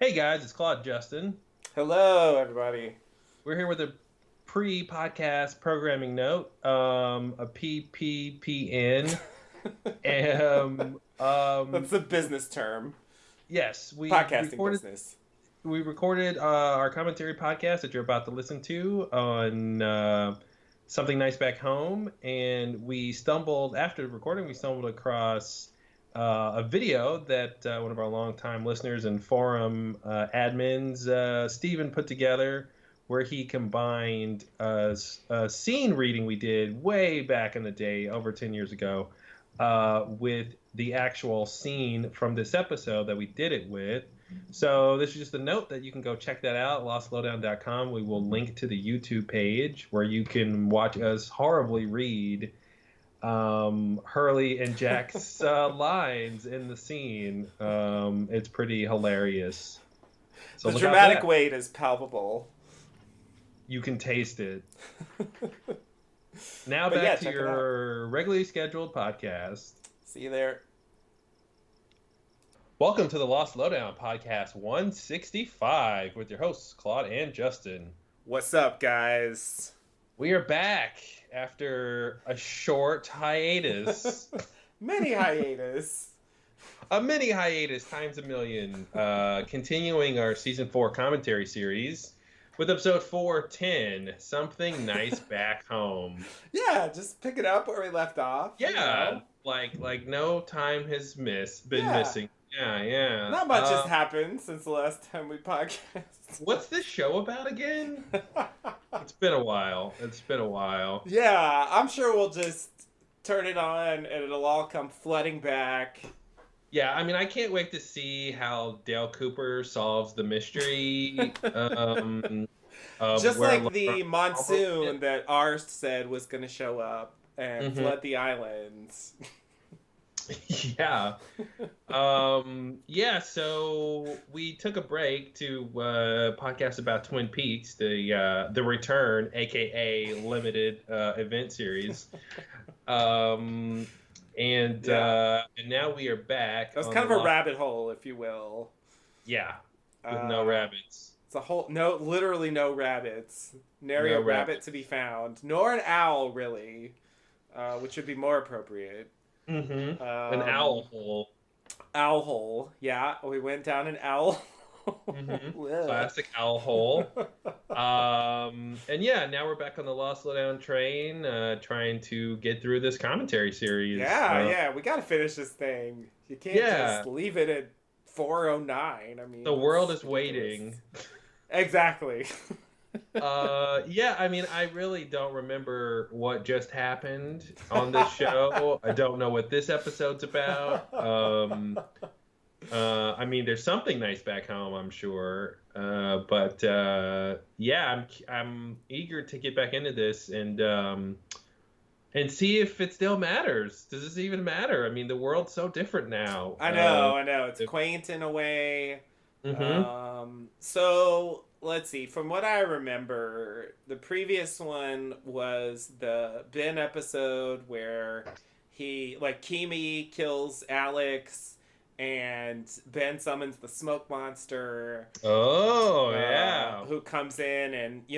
Hey guys, it's Claude Justin. Hello, everybody. We're here with a pre-podcast programming note, a PPPN. That's the business term. Yes, Podcasting business. we recorded our commentary podcast that you're about to listen to on Something Nice Back Home, and after the recording, we stumbled across a video that one of our longtime listeners and forum admins, Steven, put together, where he combined a scene reading we did way back in the day, over 10 years ago, with the actual scene from this episode that we did it with. So this is just a note that you can go check that out, lostlowdown.com. We will link to the YouTube page where you can watch us horribly read Hurley and Jack's lines in the scene. It's pretty hilarious. So the dramatic weight is palpable. You can taste it. Now back to your regularly scheduled podcast. See you there. Welcome to the Lost Lowdown podcast 165 with your hosts Claude and Justin. What's up, guys? We are back after a short hiatus. Mini hiatus. A mini hiatus times a million. Continuing our season 4 commentary series with episode 410, Something Nice Back Home. Yeah, just pick it up where we left off. Yeah, like no time has been missing. Yeah. Not much has happened since the last time we podcast. What's this show about again? It's been a while. Yeah, I'm sure we'll just turn it on and it'll all come flooding back. Yeah, I mean, I can't wait to see how Dale Cooper solves the mystery. Just like the monsoon that Ars said was going to show up and flood the islands. Yeah. So we took a break to podcast about Twin Peaks, the return, aka limited event series. And now we are back. It was kind of a rabbit hole, if you will. Yeah, with no rabbits. It's literally no rabbits. Nary a rabbit to be found, nor an owl, really, which would be more appropriate. Mm-hmm. An owl hole. Owl hole, yeah. We went down an owl hole. Mm-hmm. Classic owl hole. And yeah, now we're back on the Lost Lowdown train, trying to get through this commentary series. Yeah, we gotta finish this thing. You can't just leave it at 4:09. I mean, the world is waiting. Exactly. I mean, I really don't remember what just happened on this show. I don't know what this episode's about. I mean, there's something nice back home, I'm sure. But I'm eager to get back into this and see if it still matters. Does this even matter? I mean, the world's so different now. I know. It's quaint in a way. Mm-hmm. So let's see. From what I remember, the previous one was the Ben episode where Kimi kills Alex and Ben summons the smoke monster. Oh, yeah. Who comes in and,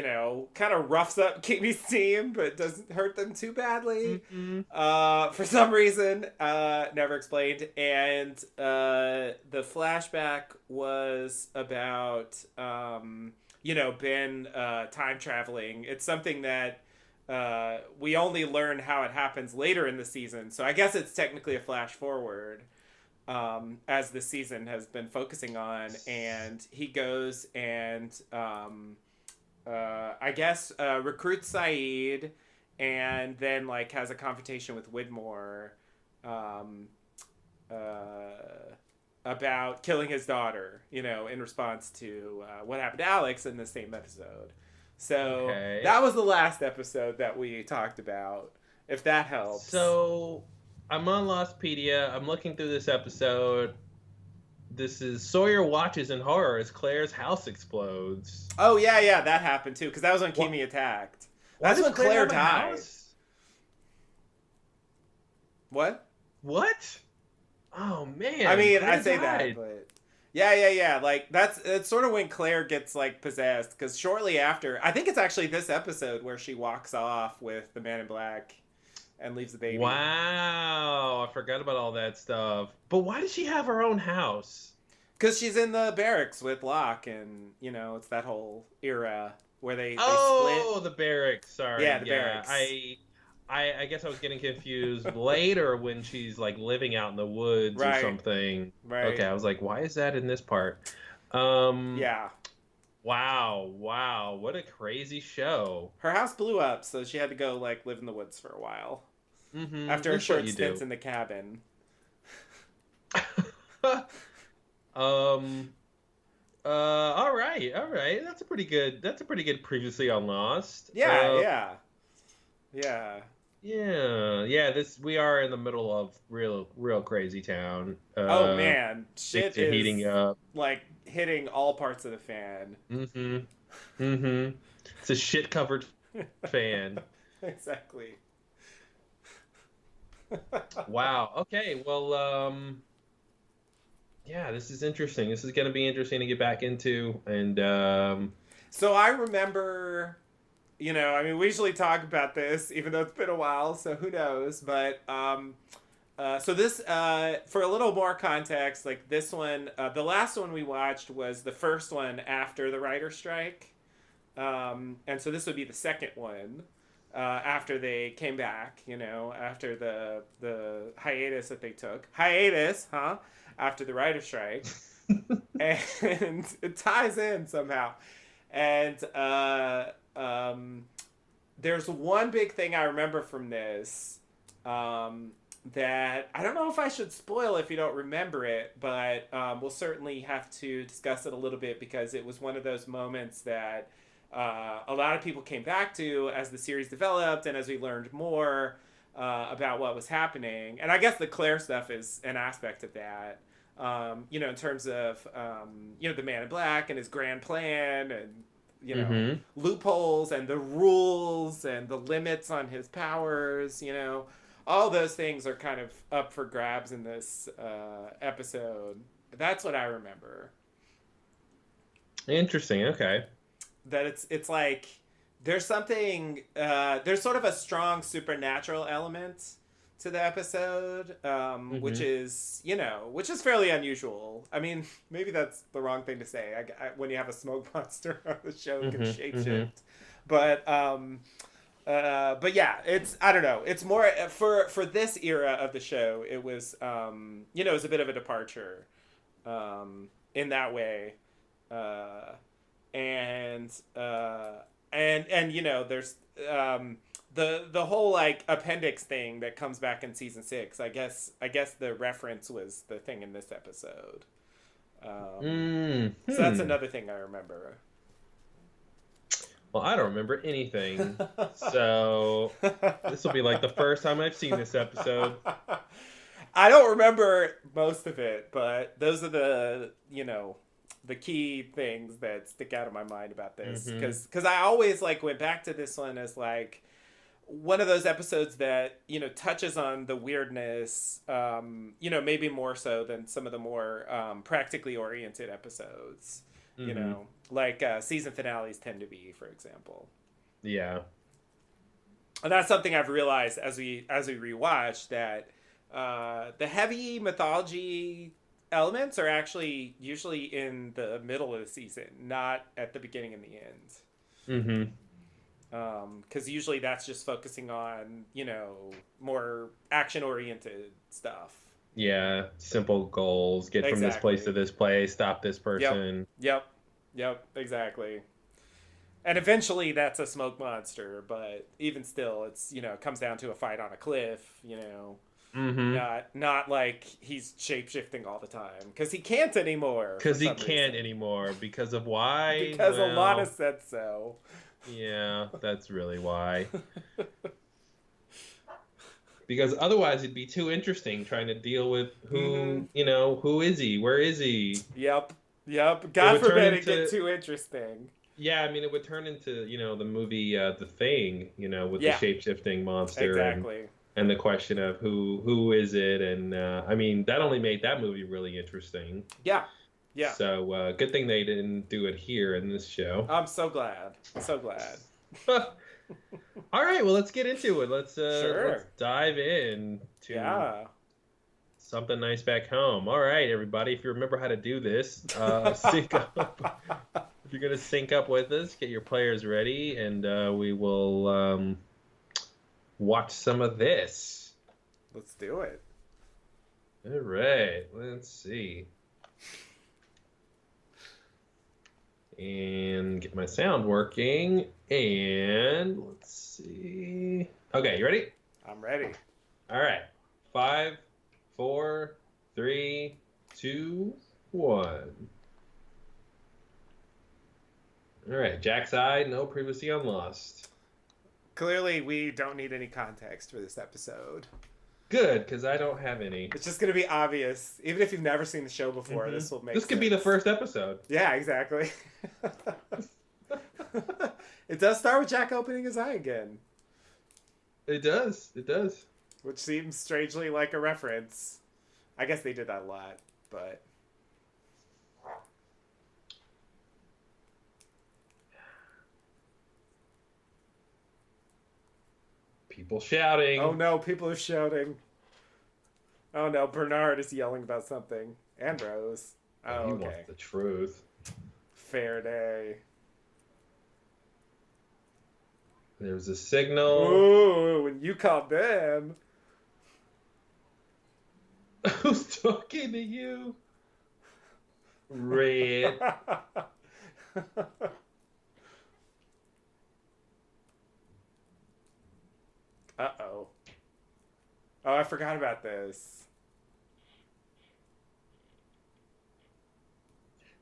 kind of roughs up Kimi's team, but doesn't hurt them too badly. Mm-hmm. For some reason, never explained. And the flashback was about, Ben time traveling. It's something that we only learn how it happens later in the season. So I guess it's technically a flash forward. As the season has been focusing on, and he goes and recruits Saeed, and then has a confrontation with Widmore about killing his daughter, in response to what happened to Alex in the same episode. So that was the last episode that we talked about, if that helps. So I'm on Lostpedia. I'm looking through this episode. This is Sawyer watches in horror as Claire's house explodes. Oh, yeah, that happened too, because that was when Kimi attacked. That's when Claire died. What? Oh, man. I mean, Claire I say died. that, but Yeah. Like it's sort of when Claire gets like possessed, because shortly after, I think it's actually this episode where she walks off with the Man in Black and leaves the baby. Wow, I forgot about all that stuff. But why does she have her own house? Because she's in the barracks with Locke, and it's that whole era where they split. Oh, the barracks. Yeah, Sorry. the Yeah, barracks. I guess I was getting confused later when she's like living out in the woods or Right, something. Okay, right. I was like, why is that in this part? Um, Yeah, wow, what a crazy show. her house blew up, so she had to go like live in the woods for a while Mm-hmm. after a That's what short you stint do. in the cabin. um. All right. That's a pretty good previously on Lost. Yeah, yeah. Yeah. This we are in the middle of real crazy town. Oh man, shit Things are heating is up. like hitting all parts of the fan. Mm-hmm. Mm-hmm. It's a shit covered fan. Exactly. Wow. Okay. Well, yeah, this is interesting. This is gonna be interesting to get back into, and So I remember, I mean, we usually talk about this, even though it's been a while, so who knows? But so this, for a little more context, like this one, the last one we watched was the first one after the writer's strike, and so this would be the second one after they came back. After the hiatus that they took, hiatus, huh? After the writer's strike, and it ties in somehow, and there's one big thing I remember from this that I don't know if I should spoil if you don't remember it, but we'll certainly have to discuss it a little bit because it was one of those moments that a lot of people came back to as the series developed and as we learned more about what was happening. And I guess the Claire stuff is an aspect of that. In terms of the Man in Black and his grand plan and mm-hmm. loopholes and the rules and the limits on his powers, all those things are kind of up for grabs in this episode. That's what I remember. Interesting. Okay. That it's like there's something there's sort of a strong supernatural element to the episode, Mm-hmm. which is fairly unusual. I mean, maybe that's the wrong thing to say. When you have a smoke monster on the show can Mm-hmm. Mm-hmm. shapeshift, but yeah, it's I don't know. It's more for this era of the show. It was it was a bit of a departure, in that way, and there's the whole like appendix thing that comes back in season 6. I guess the reference was the thing in this episode. So that's Hmm. another thing I remember. Well, I don't remember anything, so this will be like the first time I've seen this episode. I don't remember most of it, but those are the key things that stick out of my mind about this, Mm-hmm. because I always like went back to this one as like one of those episodes that touches on the weirdness, maybe more so than some of the more practically oriented episodes, Mm-hmm. like season finales tend to be, for example. Yeah. And that's something I've realized as we rewatch, that the heavy mythology elements are actually usually in the middle of the season, not at the beginning and the end. Mm-hmm. Because usually that's just focusing on more action oriented stuff. Yeah. Simple goals. Get from this place to Exactly. this place. Stop this Yep. person. Yep. Exactly. And eventually that's a smoke monster, but even still, it's it comes down to a fight on a cliff. Mm-hmm. Not like he's shape shifting all the time, because he can't anymore for Because he some can't reason. anymore. Because of why? Because Alana Well, said so. yeah, that's really why. Because otherwise it'd be too interesting trying to deal with Mm-hmm. who is he? Where is he? Yep. It God would turn forbid it get into too interesting. Yeah, I mean, it would turn into, the movie The Thing, with the Yeah, shape-shifting monster exactly. and the question of who is it, and I mean, that only made that movie really interesting. Yeah, Yeah. So good thing they didn't do it here in this show. I'm so glad. So glad. All right, well, let's get into it. Let's Sure. dive in to Yeah. something nice back home. All right, everybody, if you remember how to do this, sync up. If you're gonna sync up with us, get your players ready, and we will watch some of this. Let's do it. All right, let's see. And get my sound working. And let's see. Okay, you ready? I'm ready. All right. 5, 4, 3, 2, 1. All right. Jack's Eye, no previously on Lost. Clearly, we don't need any context for this episode. Good, because I don't have any. It's just going to be obvious. Even if you've never seen the show before, this will make This could be the first episode. Yeah, exactly. It does start with Jack opening his eye again. It does. It does. Which seems strangely like a reference. I guess they did that a lot, but... People shouting. Oh no, people are shouting. Oh no, Bernard is yelling about something. And Rose. Oh, He okay. wants the truth. Fair day. There's a signal. Ooh, when you called them. Who's talking to you? Red. Uh-oh. Oh, I forgot about this.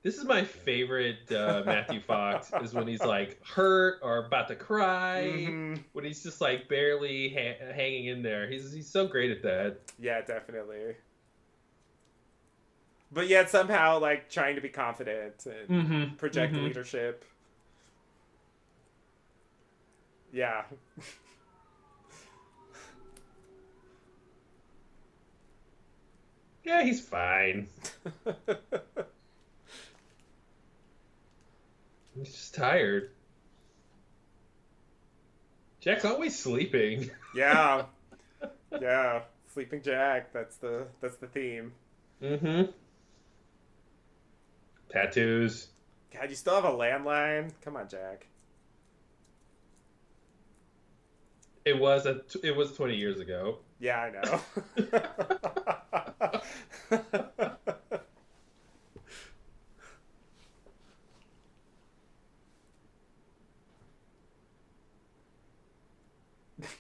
This is my favorite Matthew Fox, is when he's like hurt or about to cry, when he's just like barely hanging in there. He's so great at that. Yeah, definitely. But yet somehow like trying to be confident and project leadership. Yeah. Yeah, he's fine. He's just tired. Jack's always sleeping. Yeah. Yeah. Sleeping Jack, that's the theme. Tattoos. God, you still have a landline? Come on, Jack. It was 20 years ago. Yeah, I know.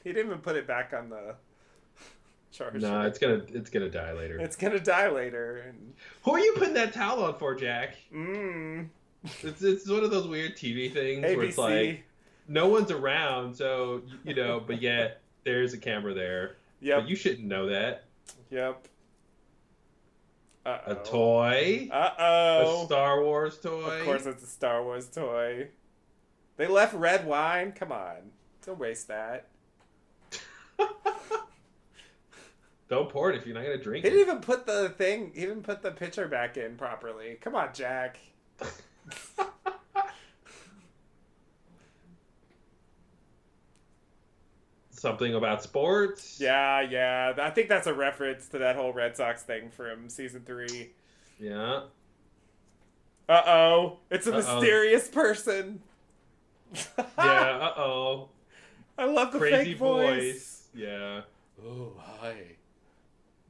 He didn't even put it back on the charger. No, it's gonna die later. It's gonna die later. And... Who are you putting that towel on for, Jack? It's one of those weird TV things ABC. where it's like no one's around, so but yet there's a camera there. Yep. But you shouldn't know that. Yep. Uh-oh. A toy. Uh-oh. A Star Wars toy. Of course, it's a Star Wars toy. They left red wine. Come on, don't waste that. Don't pour it if you're not gonna drink He it. didn't even put the thing. He didn't put the pitcher back in properly. Come on, Jack. Something about sports. Yeah. I think that's a reference to that whole Red Sox thing from season 3. Yeah. Uh-oh. It's a mysterious person. Yeah, uh-oh. I love the Crazy fake voice. Yeah. Oh, hi.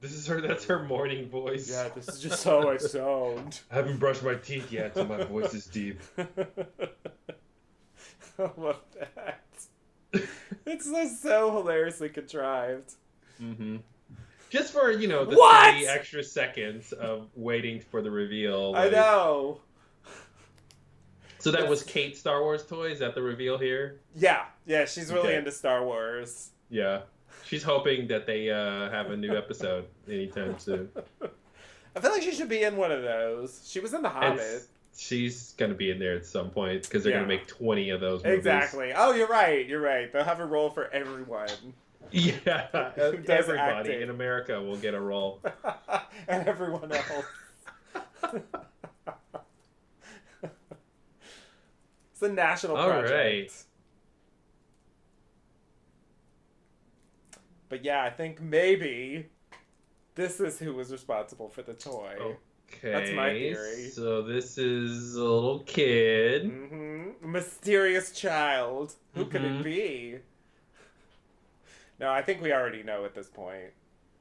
That's her morning voice. Yeah, this is just how I sound. I haven't brushed my teeth yet, so my voice is deep. I love that. It's so hilariously contrived. Just for, the What? 3 extra seconds of waiting for the reveal. I know. So that was Kate's Star Wars toy? Is that the reveal here? Yeah, she's really Okay. into Star Wars. Yeah. She's hoping that they have a new episode anytime soon. I feel like she should be in one of those. She was in The Hobbit. She's going to be in there at some point because they're going to make 20 of those movies. Exactly. Oh, you're right. They'll have a role for everyone. Yeah. does Everybody acting. in America will get a role. And everyone else. It's a national All project. right. But yeah, I think maybe this is who was responsible for the toy. Okay. That's my theory. So this is a little kid. Mm-hmm. Mysterious child. Who could it be? No, I think we already know at this point.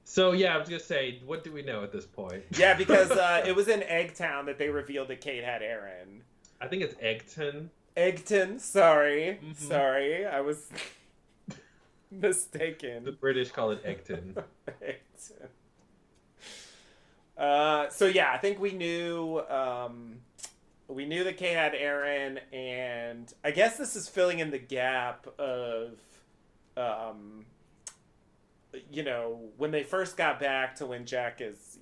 So yeah, I was gonna say, what do we know at this point? Yeah, because it was in Eggtown that they revealed that Kate had Aaron. I think it's Eggton. Eggton, sorry. Sorry, I was mistaken. The British call it Eggton. Eggton. So yeah, I think we knew that Kate had Aaron, and I guess this is filling in the gap of when they first got back to when Jack is,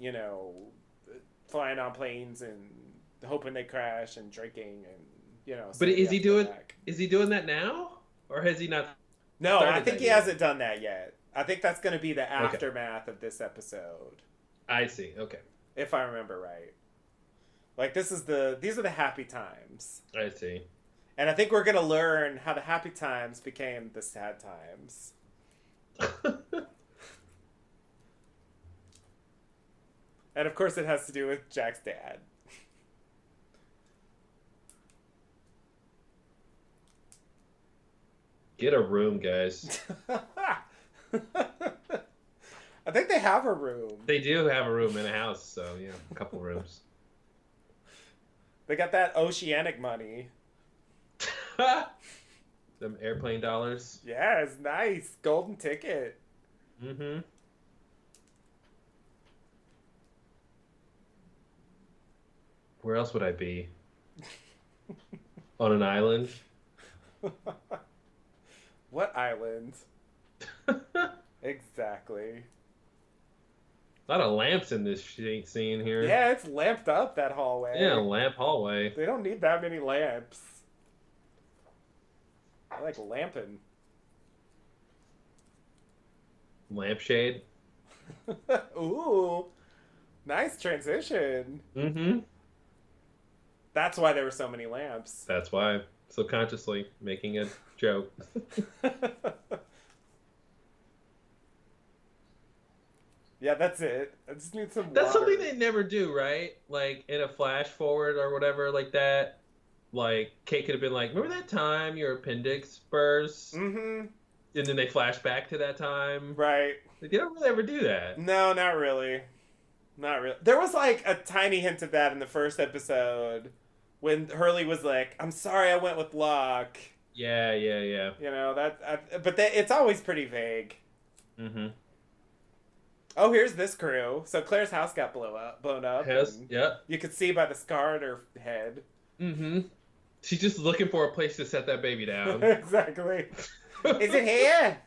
flying on planes and hoping they crash and drinking and, But is he doing that now? Or has he not? No, I think he hasn't done that yet. I think that's going to be the aftermath of this episode. I see. Okay. If I remember right. Like these are the happy times. I see. And I think we're going to learn how the happy times became the sad times. And of course it has to do with Jack's dad. Get a room, guys. I think they have a room. They do have a room in a house, so yeah, a couple rooms. They got that oceanic money. Them airplane dollars. Yeah, it's nice. Golden ticket. Mm-hmm. Where else would I be? On an island? What island? Exactly. A lot of lamps in this scene here. Yeah, it's lamped up, that hallway. Yeah, lamp hallway. They don't need that many lamps. I like lamping. Lampshade. Ooh. Nice transition. Mm-hmm. That's why there were so many lamps. That's why. Subconsciously making a joke. Yeah, that's it. I just need some That's water. something they never do, right? Like, in a flash forward or whatever like that. Like, Kate could have been like, remember that time your appendix burst? Mm-hmm. And then they flash back to that time. Right. Like, they don't really ever do that. No, not really. Not really. There was like a tiny hint of that in the first episode when Hurley was like, I'm sorry I went with Locke. Yeah. It's always pretty vague. Mm-hmm. Oh, here's this crew. So Claire's house got blown up. Yeah. You could see by the scar on her head. Mm-hmm. She's just looking for a place to set that baby down. Exactly. Is it here?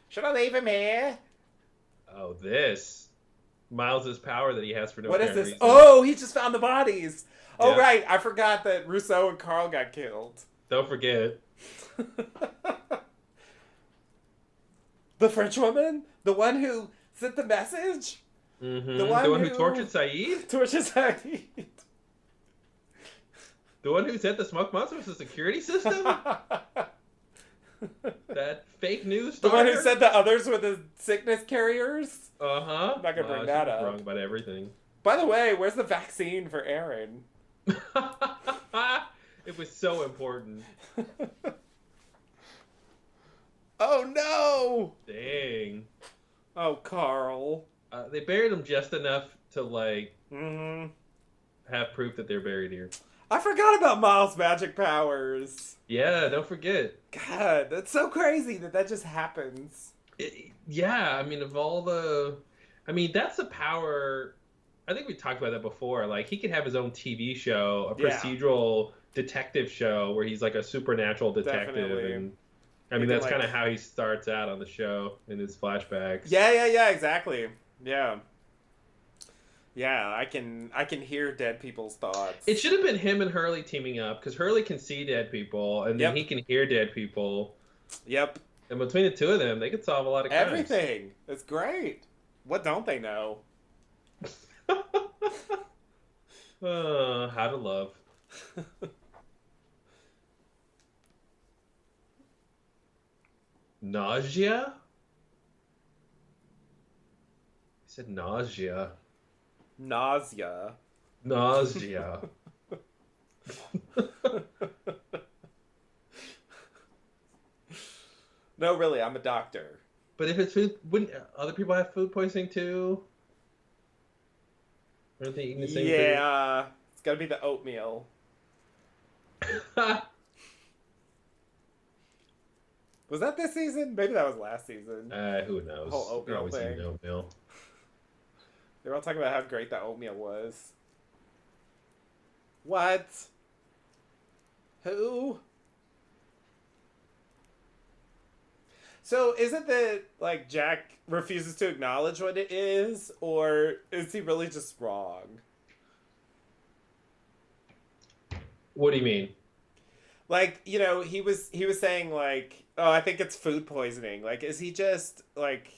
Should I leave him here? Oh, this. Miles's power that he has for no What is apparent this? reason. Oh, he just found the bodies. Oh, Yeah. right. I forgot that Rousseau and Carl got killed. Don't forget. The French woman? The one who sent the message? Mm-hmm. The The one one who who- tortured Saeed? Torches Saeed. The one who sent the smoke monster was the security system? That fake news The one who starter? said the others were the sickness carriers? Uh-huh. I'm not gonna bring that up. Wrong about everything. By the way, where's the vaccine for Aaron? It was so important. Oh, no! Dang. Oh, Carl. They buried him just enough to, like, Mm-hmm. have proof that they're buried here. I forgot about Miles' magic powers. Yeah, don't forget. God, that's so crazy that just happens. Yeah, I mean, of all the... I mean, that's the power... I think we talked about that before. Like, he could have his own TV show, a procedural detective show where he's like a supernatural detective. Definitely. And I mean, that's kind of how he starts out on the show in his flashbacks. Yeah, exactly. Yeah. Yeah, I can hear dead people's thoughts. It should have been him and Hurley teaming up, because Hurley can see dead people, and then he can hear dead people. Yep. And between the two of them, they could solve a lot of crimes. Everything. It's great. What don't they know? How to love. Nausea? I said nausea. Nausea. Nausea. No, really, I'm a doctor. But if it's food, wouldn't other people have food poisoning too? Aren't they eating the same food? Yeah, it's gotta be the oatmeal. Was that this season? Maybe that was last season. Who The whole knows? They're oatmeal always eating thing. oatmeal. They were all talking about how great that oatmeal was. What? Who? So is it that like Jack refuses to acknowledge what it is, or is he really just wrong? What do you mean? Like, he was saying like, oh, I think it's food poisoning. Like, is he just like,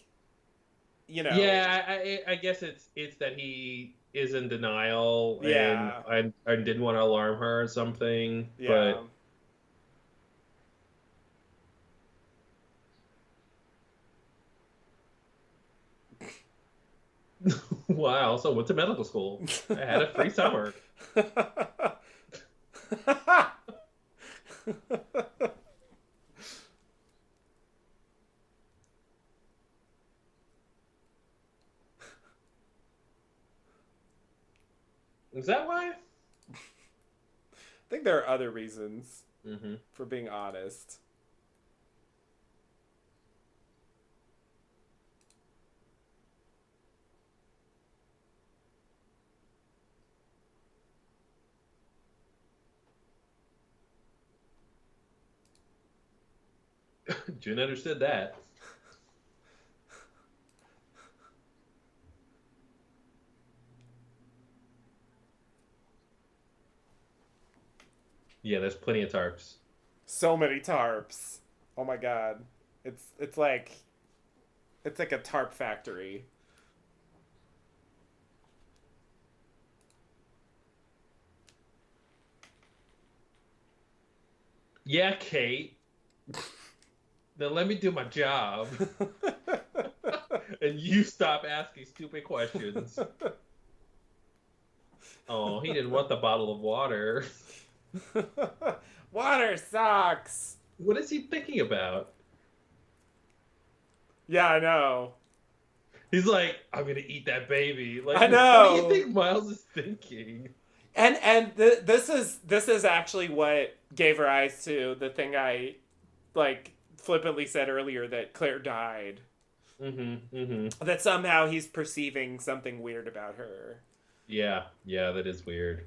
you know, Yeah, I guess it's that he is in denial and yeah, I didn't want to alarm her or something, yeah. but wow. So went to medical school. I had a free summer. Is that why? I think there are other reasons, Hmm. for being honest. June understood that. Yeah, there's plenty of tarps. So many tarps. Oh my god. It's like it's like a tarp factory. Yeah, Kate. Then let me do my job, and you stop asking stupid questions. Oh, he didn't want the bottle of water. Water sucks. What is he thinking about? Yeah, I know. He's like, I'm gonna eat that baby. Like, I what do you know. think Miles is thinking? And this is actually what gave rise to the thing I like flippantly said earlier, that Claire died. Mm-hmm. Mm-hmm. That somehow he's perceiving something weird about her. Yeah, yeah, that is weird.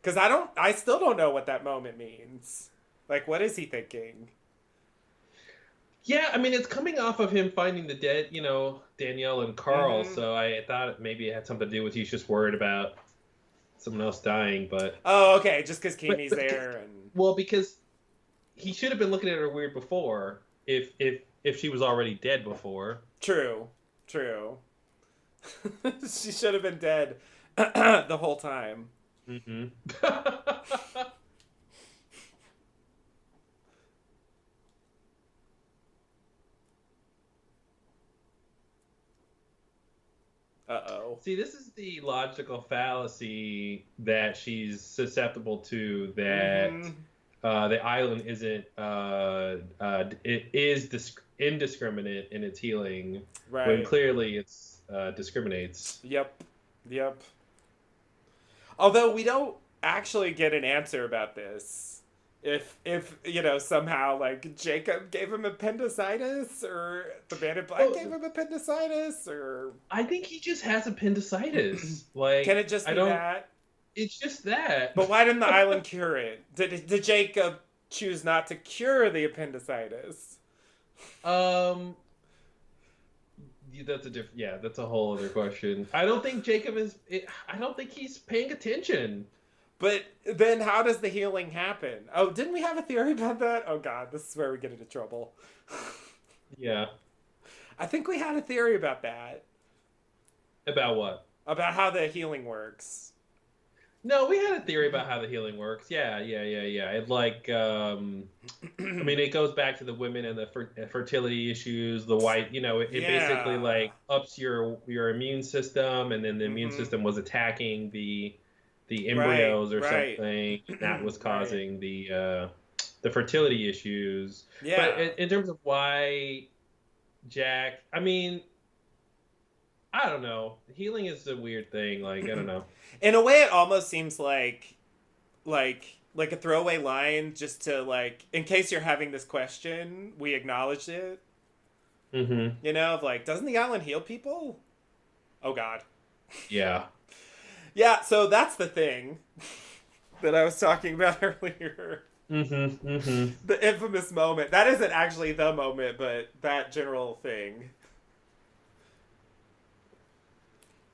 Because I still don't know what that moment means. Like, what is he thinking? Yeah, I mean, it's coming off of him finding the dead, Danielle and Carl. Mm-hmm. So I thought maybe it had something to do with he's just worried about someone else dying. But, Oh, okay. Just because but, Kimi's but there and well, because he should have been looking at her weird before, if she was already dead before. true, true. She should have been dead the whole time. Mm-hmm. Uh oh. See, this is the logical fallacy that she's susceptible to. That Mm-hmm. the island isn't it is indiscriminate in its healing, when Right. clearly it's discriminates. Yep. Yep. Although we don't actually get an answer about this. If somehow like Jacob gave him appendicitis, or the Man in Black gave Well, him appendicitis, or I think he just has appendicitis. can Like it just I be don't. that? It's just that. But why didn't the island cure it? Did Jacob choose not to cure the appendicitis? um. That's a different. Yeah, that's a whole other question. I don't think Jacob is. I don't think he's paying attention. But then how does the healing happen? Oh, didn't we have a theory about that? Oh god, this is where we get into trouble. Yeah. I think we had a theory about that. About what? About how the healing works. No, we had a theory about how the healing works. Yeah, yeah, yeah, yeah. It like, I mean, it goes back to the women and the fertility issues. The white, it basically Yeah. like ups your immune system, and then the immune Mm-hmm. system was attacking the Right. embryos or Right. something, and that was Right. causing the fertility issues. But Yeah. in terms of why Jack, I mean, I don't know. Healing is a weird thing. Like, I don't know. In a way, it almost seems like a throwaway line, just to like, in case you're having this question, we acknowledged it. Hmm. You know, of like, doesn't the island heal people? Oh God. Yeah. Yeah. So that's the thing that I was talking about earlier. Hmm. Hmm. The infamous moment. That isn't actually the moment, but that general thing.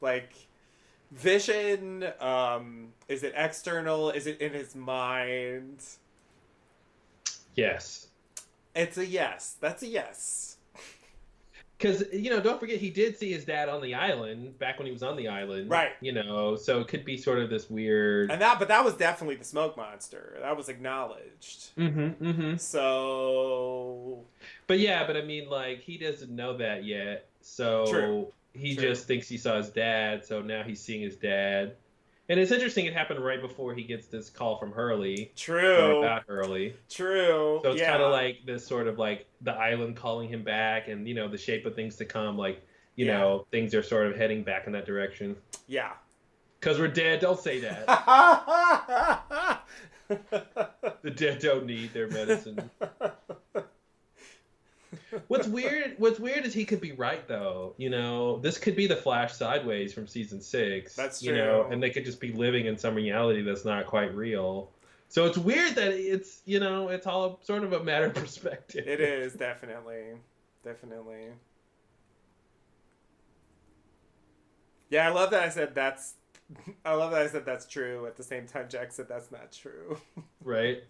Like, Vision, is it external? Is it in his mind? Yes. It's a yes. That's a yes. Because, don't forget he did see his dad on the island back when he was on the island, Right. so it could be sort of this weird. But that was definitely the smoke monster. That was acknowledged. Hmm. Hmm. So But yeah, but I mean, like, he doesn't know that yet. true. So he True. just thinks he saw his dad. So now he's seeing his dad. And it's interesting, it happened right before he gets this call from Hurley, or True. about Hurley. True. So it's kind of Yeah. like this sort of like the island calling him back, and the shape of things to come. Like, Yeah. things are sort of heading back in that direction. Yeah. Because we're dead. Don't say that. The dead don't need their medicine. What's weird is he could be right though. This could be the Flash sideways from season 6. That's true. And they could just be living in some reality that's not quite real. So it's weird that it's all sort of a matter of perspective. It is definitely. Definitely. Yeah, I love that I said that's I love that I said that's true at the same time Jack said that's not true. Right?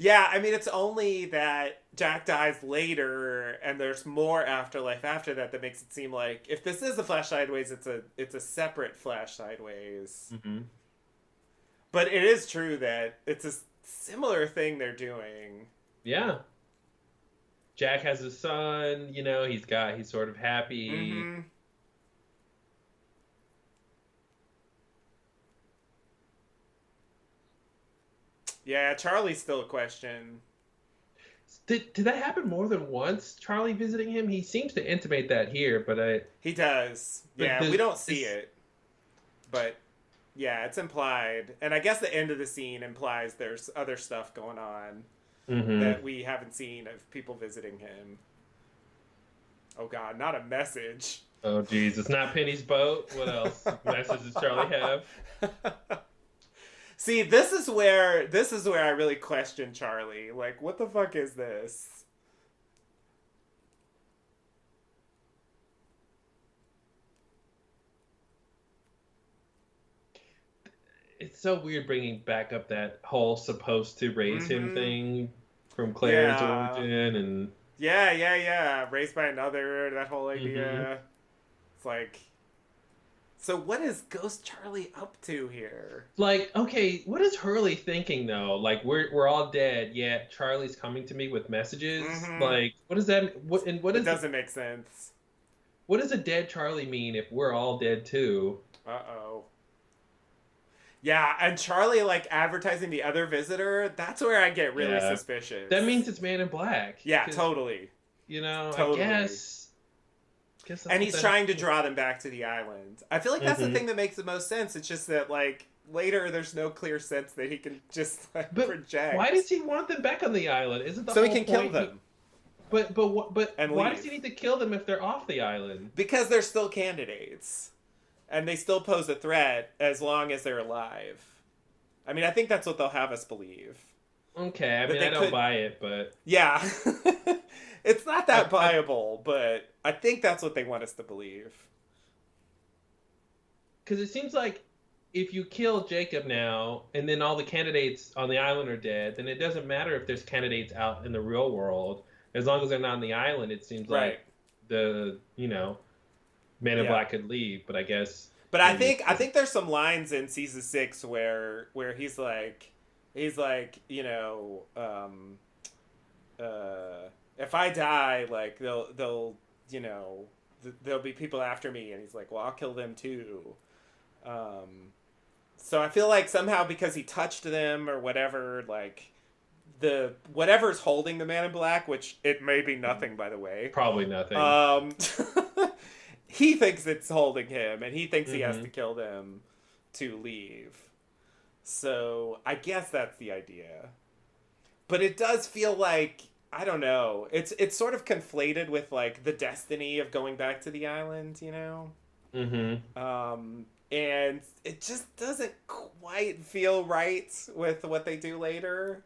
Yeah, I mean it's only that Jack dies later and there's more afterlife after that that makes it seem like if this is a Flash Sideways, it's a separate Flash Sideways. Hmm. But it is true that it's a similar thing they're doing. Yeah. Jack has a son. He's sort of happy. Mm-hmm. Yeah, Charlie's still a question. Did that happen more than once? Charlie visiting him. He seems to intimate that here, He does. but Yeah, we don't see this. it, but yeah, it's implied. And I guess the end of the scene implies there's other stuff going on Hmm. that we haven't seen of people visiting him. Oh God, not a message. Oh, geez, it's not Penny's boat. What else message does Charlie have? See, this is where I really question Charlie. Like, what the fuck is this? It's so weird bringing back up that whole supposed to raise him Mm-hmm. thing from Claire's Yeah. origin, and Yeah, yeah, yeah. Raised by another, that whole hmm idea. It's like, so what is Ghost Charlie up to here? like, okay, what is Hurley thinking though? Like, we're all dead, yet Charlie's coming to me with messages. Mm-hmm. Like, what does that? It doesn't make sense. what does a dead Charlie mean if we're all dead too? Uh-oh. Yeah, and Charlie, like, advertising the other visitor, that's where I get really Yeah, suspicious. that means it's Man in Black. Yeah, Because totally. I Totally. guess that's And what he's that trying to is. draw them back to the island. I feel like that's the Hmm. thing that makes the most sense. It's just that, like, later there's no clear sense that he can just, like, But why project. does he want them back on the island? Isn't the So he whole can kill point? them But and why does he leave. need to kill them if they're off the island? Because they're still candidates. And they still pose a threat as long as they're alive. I mean, I think that's what they'll have us believe. Okay, I That mean, they I don't could. buy it, but Yeah. It's not that I viable, but I think that's what they want us to believe. because it seems like if you kill Jacob now, and then all the candidates on the island are dead, then it doesn't matter if there's candidates out in the real world. As long as they're not on the island, it seems Right. like the Man in Yeah. Black could leave. But I guess But I think there's some lines in season 6 where he's like, if I die, like they'll there'll be people after me, and he's like, well, I'll kill them too. So I feel like somehow because he touched them or whatever, like the whatever's holding the Man in Black, which it may be nothing, by the way. Probably nothing. He thinks it's holding him, and he thinks he has Mm-hmm. to kill them to leave. So I guess that's the idea. But it does feel like, I don't know. It's sort of conflated with like the destiny of going back to the island, you know? Mm-hmm. And it just doesn't quite feel right with what they do later.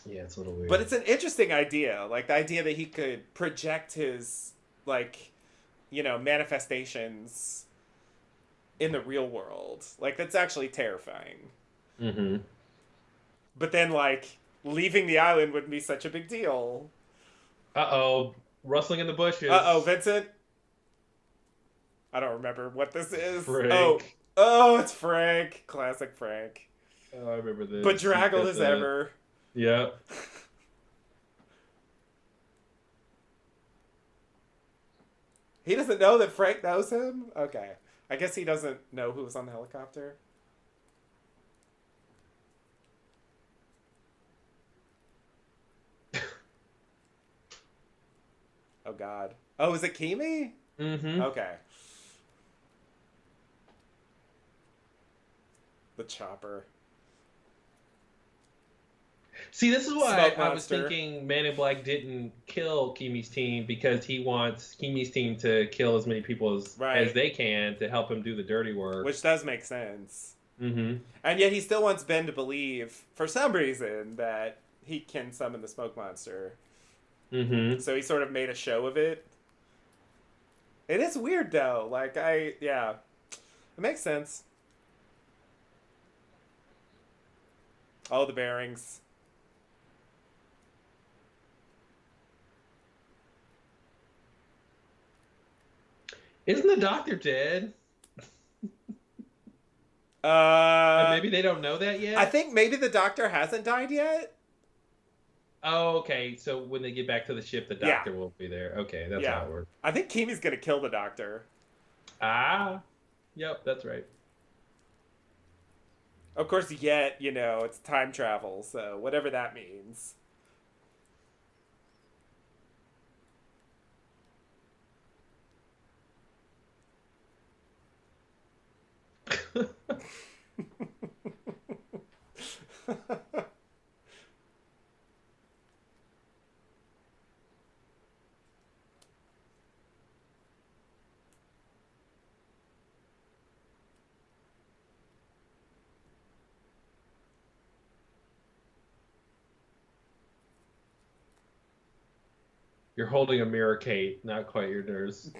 Yeah, it's a little weird. But it's an interesting idea. Like the idea that he could project his like, manifestations in the real world. Like that's actually terrifying. Mm-hmm. But then like leaving the island wouldn't be such a big deal. Uh-oh. Rustling in the bushes. Uh-oh, Vincent. I don't remember what this is. Frank. Oh, it's Frank. Classic Frank. Oh, I remember this. But draggled as ever. Yeah. He doesn't know that Frank knows him? Okay. I guess he doesn't know who was on the helicopter. Oh, God. Oh, is it Kimi? Mm-hmm. Okay. The chopper. See, this is why Smoke I was monster. thinking Man in Black didn't kill Kimi's team, because he wants Kimi's team to kill as many people as Right. they can to help him do the dirty work. Which does make sense. Mm-hmm. And yet he still wants Ben to believe, for some reason, that he can summon the smoke monster. Mm-hmm. So he sort of made a show of it. It is weird, though. Like, yeah. It makes sense. Oh, the bearings. Isn't the doctor dead? Maybe they don't know that yet? I think maybe the doctor hasn't died yet. Oh, okay. So when they get back to the ship, the Yeah. doctor will be there. Okay, that's Yeah. how it works. I think Kimi's gonna kill the doctor. Ah. Yep, that's right. Of course, yet, it's time travel, so whatever that means. You're holding a mirror, Kate, not quite your nurse.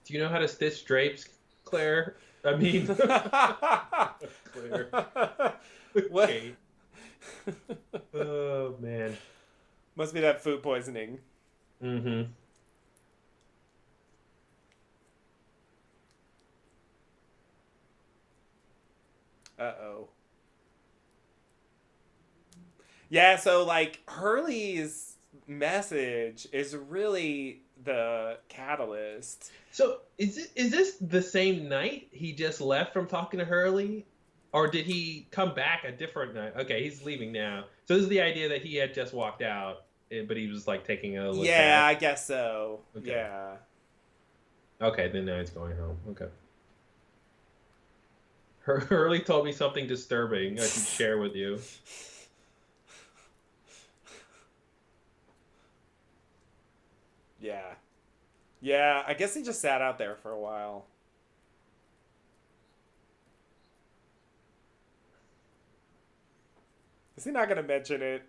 Do you know how to stitch drapes, Claire? I mean, Claire. What? Kate. Oh, man. Must be that food poisoning. Mm-hmm. Uh-oh. Yeah, so, like, Hurley's message is really the catalyst. So is this the same night he just left from talking to Hurley? Or did he come back a different night? Okay, he's leaving now. So this is the idea that he had just walked out, but he was like taking a look Yeah, back. I guess so. Okay. Yeah. Okay, then now he's going home. Okay. Hurley told me something disturbing I should share with you. Yeah. Yeah, I guess he just sat out there for a while. Is he not going to mention it?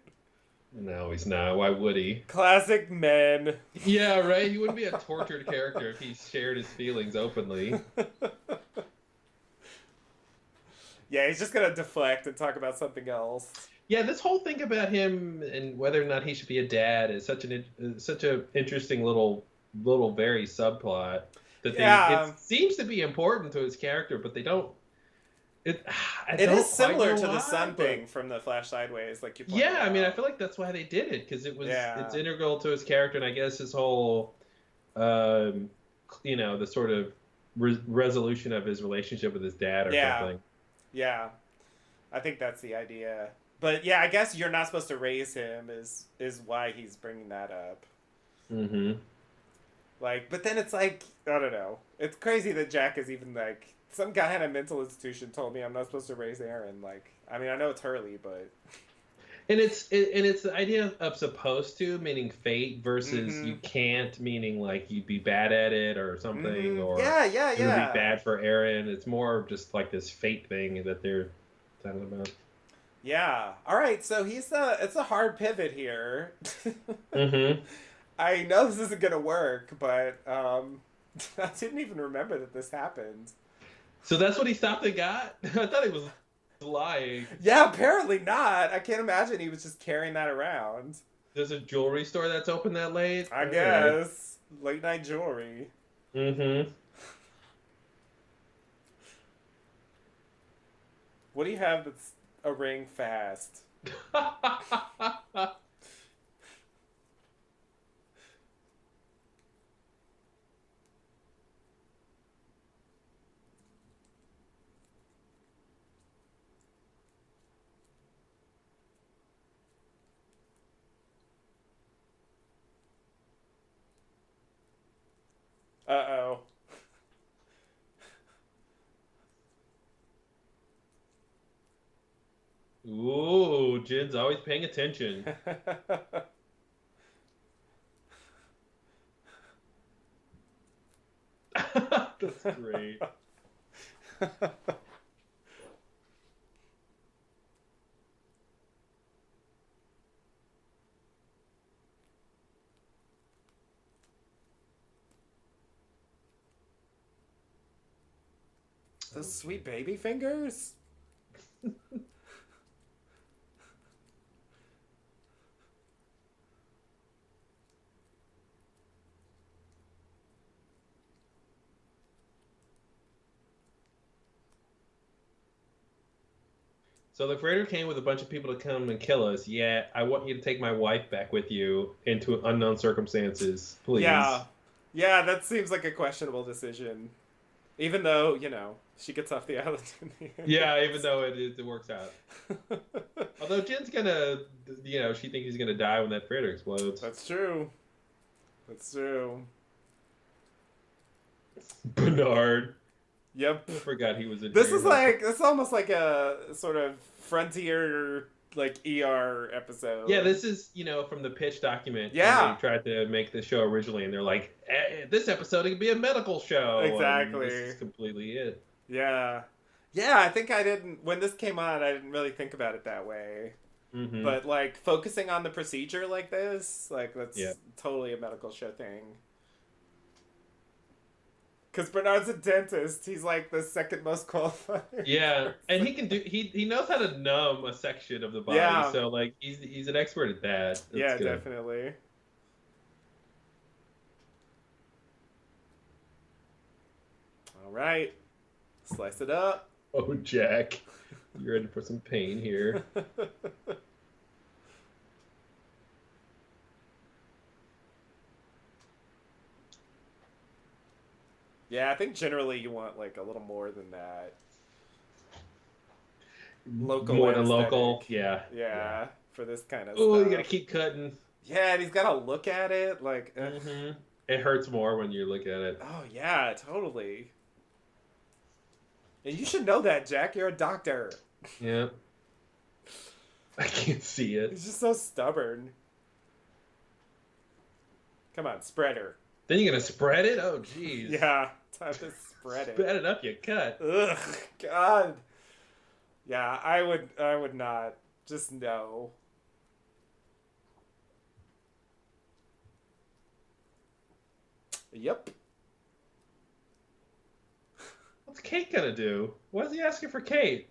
No, he's not. Why would he? Classic men. Yeah, right? He wouldn't be a tortured character if he shared his feelings openly. Yeah, he's just going to deflect and talk about something else. Yeah, this whole thing about him and whether or not he should be a dad is such a interesting little very subplot that they it Yeah, seems to be important to his character, but they don't it I it is don't quite similar know to the why, sun but thing from the Flash Sideways, like you pointed yeah, I mean, I out. feel like that's why they did it because it's Yeah, integral to his character, and I guess his whole um the sort of resolution of his relationship with his dad or yeah, something. yeah. I think that's the idea. But yeah, I guess you're not supposed to raise him is why he's bringing that up. Hmm. Like, but then it's like I don't know. It's crazy that Jack is even like some guy at a mental institution told me I'm not supposed to raise Aaron. Like, I mean, I know it's Hurley, but And it's the idea of supposed to, meaning fate, versus mm-hmm, you can't, meaning like you'd be bad at it or something, mm-hmm, or yeah, yeah, it would be yeah, bad for Aaron. It's more of just like this fate thing that they're talking about. yeah. All right, so it's a hard pivot here. Hmm. I know this isn't gonna work, but I didn't even remember that this happened. So that's what he stopped and got. I thought he was lying. Yeah, apparently not. I can't imagine he was just carrying that around. There's a jewelry store that's open that late. I All right. guess late night jewelry. Mm-hmm. What do you have that's a ring fast? Uh Ooh, Jin's always paying attention. oh. That's great. Those Oh, sweet Jin. baby fingers? So the freighter came with a bunch of people to come and kill us. Yeah, I want you to take my wife back with you into unknown circumstances, please. Yeah. Yeah, that seems like a questionable decision. Even though, she gets off the island in the Yeah, even end. though it works out. Although Jin's gonna, she thinks he's gonna die when that freighter explodes. That's true. That's true. Bernard. Yep. I forgot he was in This here. is like it's almost like a sort of frontier like ER Yeah, episode. this is, from the pitch document when they Yeah, tried to make the show originally, and they're like, this episode could be a medical show, and this is exactly. completely it. Yeah. Yeah, I think I didn't when this came on, I didn't really think about it that way. Hmm. But like focusing on the procedure like this, like Yeah. that's totally a medical show thing. Cuz Bernard's a dentist. He's like the second most qualified Yeah, and person. he knows how to numb a section of the body, Yeah. so like he's an expert at that. That's Yeah, good. definitely. All right. Slice it up. Oh, Jack, you're ready for some pain here. Yeah, I think generally you want like a little more than that. Local More than local. anesthetic. Yeah, yeah. Yeah, for this kind of Oh, you gotta stuff. keep cutting. Yeah, and he's got to look at it like, ugh. Hmm. It hurts more when you look at it. Oh yeah, totally. And you should know that, Jack. You're a doctor. Yeah, I can't see it. He's just so stubborn. Come on, spread her. Then you're gonna spread it? Oh, jeez. Yeah, time to spread it. Spread it up, you cut. Ugh, God. Yeah, I would not. Just no. Yep. What's Kate gonna do? Why is he asking for Kate?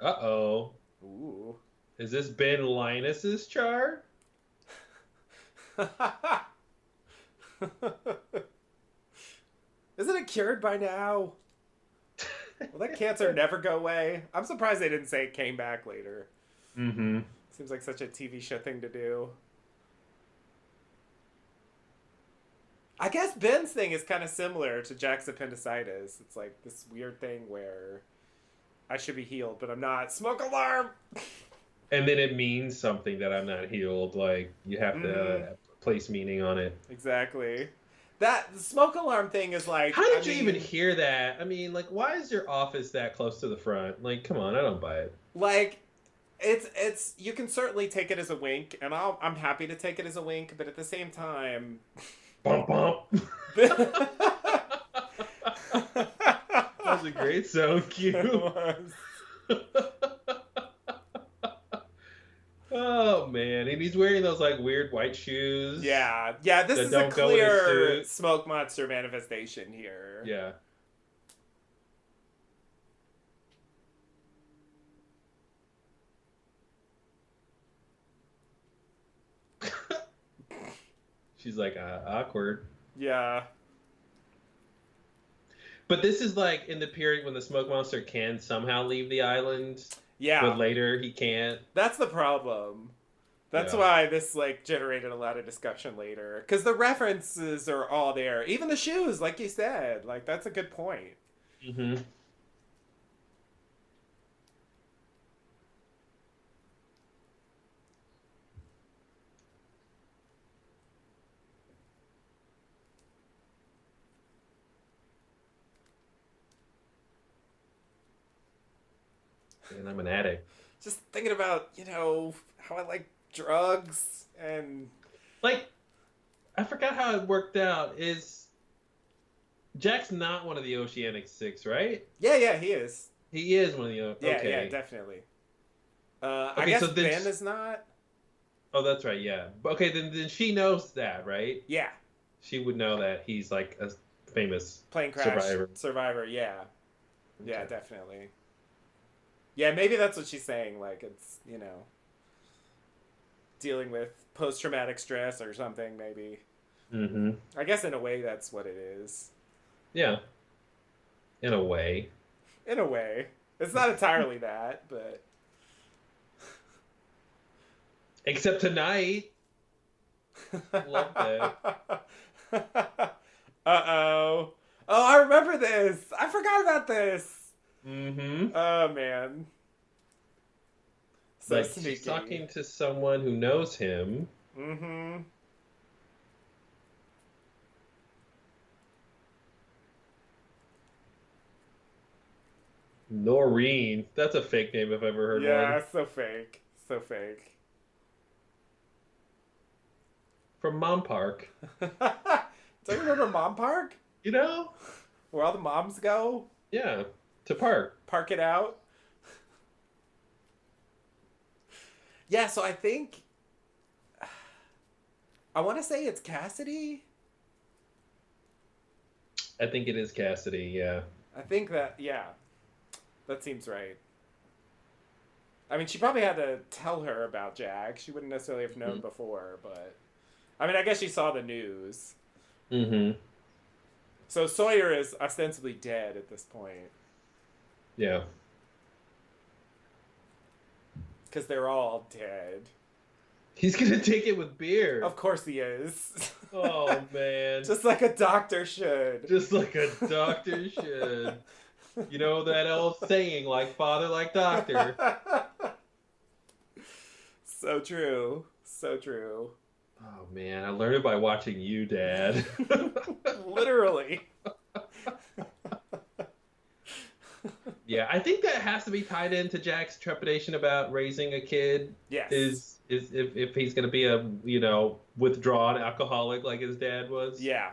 Uh-oh. Ooh. Is this Ben Linus's char? Isn't it cured by now? Will that cancer never go away? I'm surprised they didn't say it came back later. Mm-hmm. Seems like such a TV show thing to do. I guess Ben's thing is kind of similar to Jack's appendicitis. It's like this weird thing where I should be healed, but I'm not. Smoke alarm! And then it means something that I'm not healed. Like, you have to place meaning on it. Exactly. That smoke alarm thing is like. How did you even hear that? I mean, like, why is your office that close to the front? Like, come on, I don't buy it. Like, it's you can certainly take it as a wink, and I'm happy to take it as a wink, but at the same time. Bump bump. That was a great sound cue. Oh man, and he's wearing those like weird white shoes. Yeah. This is a clear smoke monster manifestation here. Yeah. She's like awkward. Yeah. But this is like in the period when the smoke monster can somehow leave the island. Yeah. But later he can't. That's the problem. That's why this like generated a lot of discussion later. Because the references are all there. Even the shoes, like you said. Like, that's a good point. Mm-hmm. And I'm an addict. Just thinking about, how I like drugs and... Like, I forgot how it worked out. Is Jack's not one of the Oceanic Six, right? Yeah, he is. He is one of the... Okay. Yeah, definitely. I guess so Ben is not? Oh, that's right, yeah. Okay, then she knows that, right? Yeah. She would know that he's like a famous plane crash survivor, yeah. Okay. Yeah, definitely. Yeah, maybe that's what she's saying. Like, it's, dealing with post-traumatic stress or something, maybe. Mm-hmm. I guess in a way that's what it is. Yeah. In a way. In a way. It's not entirely that, but... Except tonight. Love that. Uh-oh. Oh, I remember this. I forgot about this. Mm-hmm. Oh, man. So like sneaky. She's talking to someone who knows him. Mm-hmm. Noreen. That's a fake name if I've ever heard one. Yeah, so fake. So fake. From Mom Park. Do you remember Mom Park? You know? Where all the moms go? Yeah. To park. Park it out. Yeah, so I think... I want to say it's Cassidy. I think it is Cassidy, yeah. I think that, yeah. That seems right. I mean, she probably had to tell her about Jack. She wouldn't necessarily have known before, but... I mean, I guess she saw the news. Mm-hmm. So Sawyer is ostensibly dead at this point. Yeah. Because they're all dead. He's gonna take it with beer. Of course he is. Oh, man. Just like a doctor should. Just like a doctor should. You know that old saying, like father, like doctor. So true. So true. Oh, man. I learned it by watching you, Dad. Literally. Yeah, I think that has to be tied into Jack's trepidation about raising a kid. Yes. Is if he's going to be a, withdrawn alcoholic like his dad was. Yeah.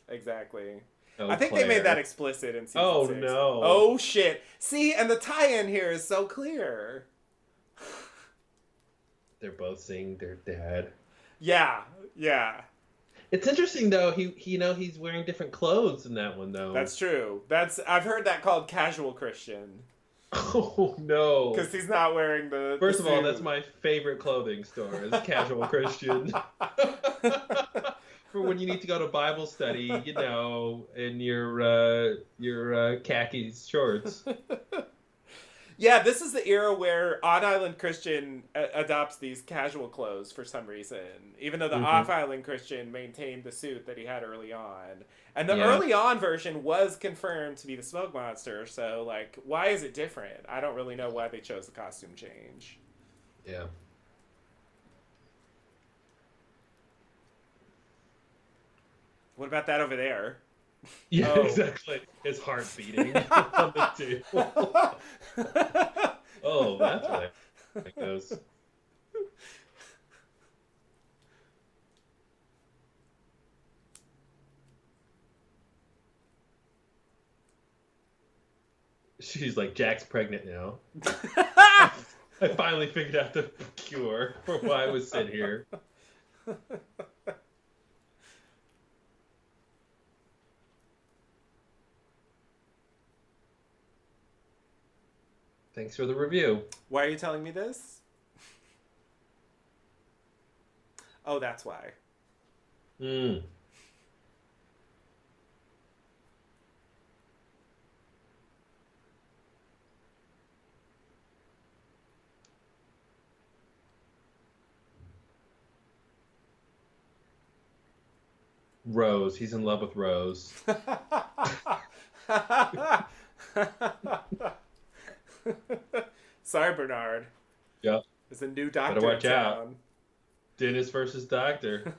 Exactly. Oh, I think Claire. they made that explicit in season 6. No. Oh, shit. See, and the tie-in here is so clear. They're both seeing their dad. Yeah. It's interesting though. He's wearing different clothes in that one though. That's true. I've heard that called casual Christian. Oh no. because he's not wearing the First of all, that's suit. my favorite clothing store is Casual Christian. For when you need to go to Bible study, in your khaki shorts. Yeah, this is the era where On Island Christian adopts these casual clothes for some reason, even though the Hmm. Off Island Christian maintained the suit that he had early on. And the Yeah, early on version was confirmed to be the Smoke Monster, so, like, why is it different? I don't really know why they chose the costume change. yeah, What about that over there? yeah. Oh. Exactly. His heart beating on the table. Oh, that's why it goes. She's like, Jack's pregnant now. I, I finally figured out the cure for why I was sent here. Thanks for the review. Why are you telling me this? Oh, that's why. Mm. Rose. He's in love with Rose. Sorry, Bernard. Yep. There's a new Better doctor in watch out. town. Dentist versus doctor.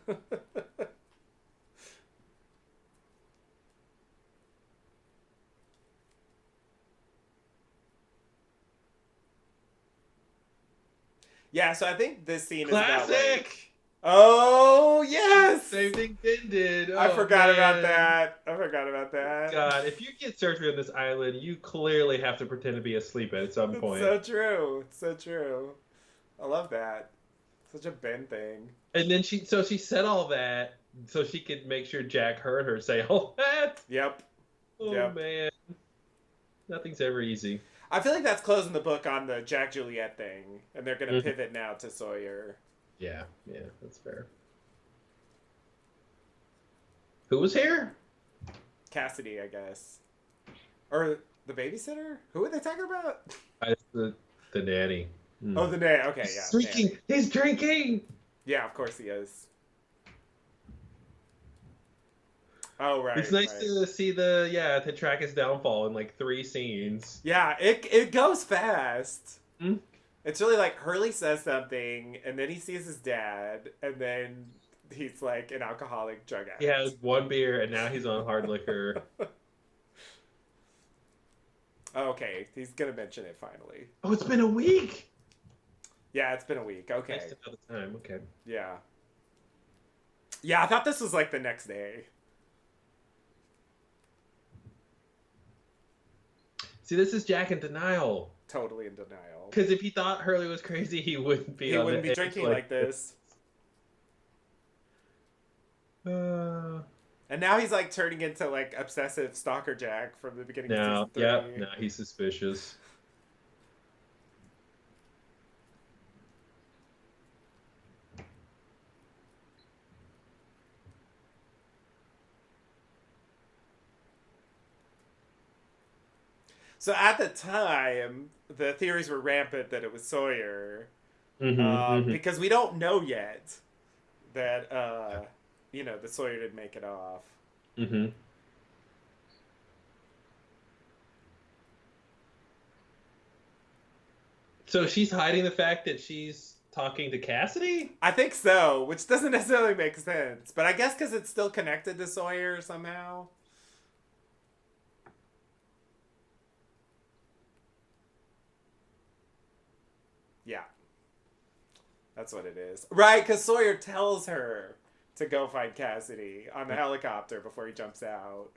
Yeah, so I think this scene is about like. Classic. Oh yes, Same thing Ben did. I Oh forgot about man. that. I forgot about that. God, if you get surgery on this island, you clearly have to pretend to be asleep at some It's point. so true. It's so true. I love that. Such a Ben thing. And then she said all that so she could make sure Jack heard her say all that. Yep. Oh Yep. man, nothing's ever easy. I feel like that's closing the book on the Jack Juliet thing, and they're gonna Mhm. pivot now to Sawyer. Yeah, yeah, that's fair. Who was here? Cassidy, I guess. Or the babysitter? Who are they talking about? The nanny. Oh, Hmm. the nanny. Okay, He's yeah. drinking. Nanny. He's drinking. Yeah, of course he is. Oh, It's right, nice right. to see to track his downfall in like 3 scenes. Yeah, it goes fast. Hmm? It's really like Hurley says something, and then he sees his dad, and then he's like an alcoholic drug He addict. has one beer and now he's on hard liquor. Okay, he's gonna mention it finally. Oh, it's been a week. Yeah, it's been a week. Nice Okay. to know the time. Okay. Yeah. Yeah, I thought this was like the next day. See, this is Jack in denial. Totally in denial. Because if he thought Hurley was crazy, he wouldn't be He on wouldn't the be edge drinking like this. Uh, And now he's like turning into like obsessive stalker Jack from the beginning of now, season 3. yep, now he's suspicious. So at the time, the theories were rampant that it was Sawyer, Mm-hmm, mm-hmm. because we don't know yet that the Sawyer didn't make it off. Mm-hmm. So she's hiding the fact that she's talking to Cassidy? I think so, which doesn't necessarily make sense, but I guess because it's still connected to Sawyer somehow. Yeah, that's what it is. Right, because Sawyer tells her to go find Cassidy on the helicopter before he jumps out.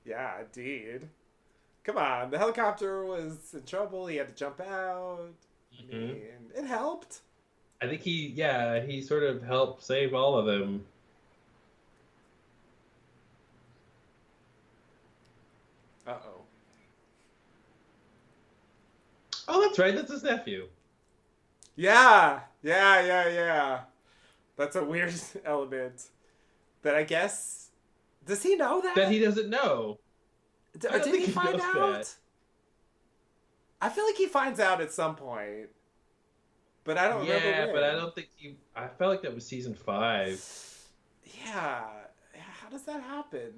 Yeah, indeed. Come on, the helicopter was in trouble. He had to jump out. I Hmm. mean, it helped. I think he sort of helped save all of them. Uh-oh. Oh, that's right. That's his nephew. Yeah, yeah, yeah, yeah. That's a weird element. That I guess. Does he know That that? he doesn't know. I Or don't did think he he find knows that. out? I feel like he finds out at some point, but I don't remember Yeah, but I when. don't think he. I felt like that was season 5. Yeah. How does that happen?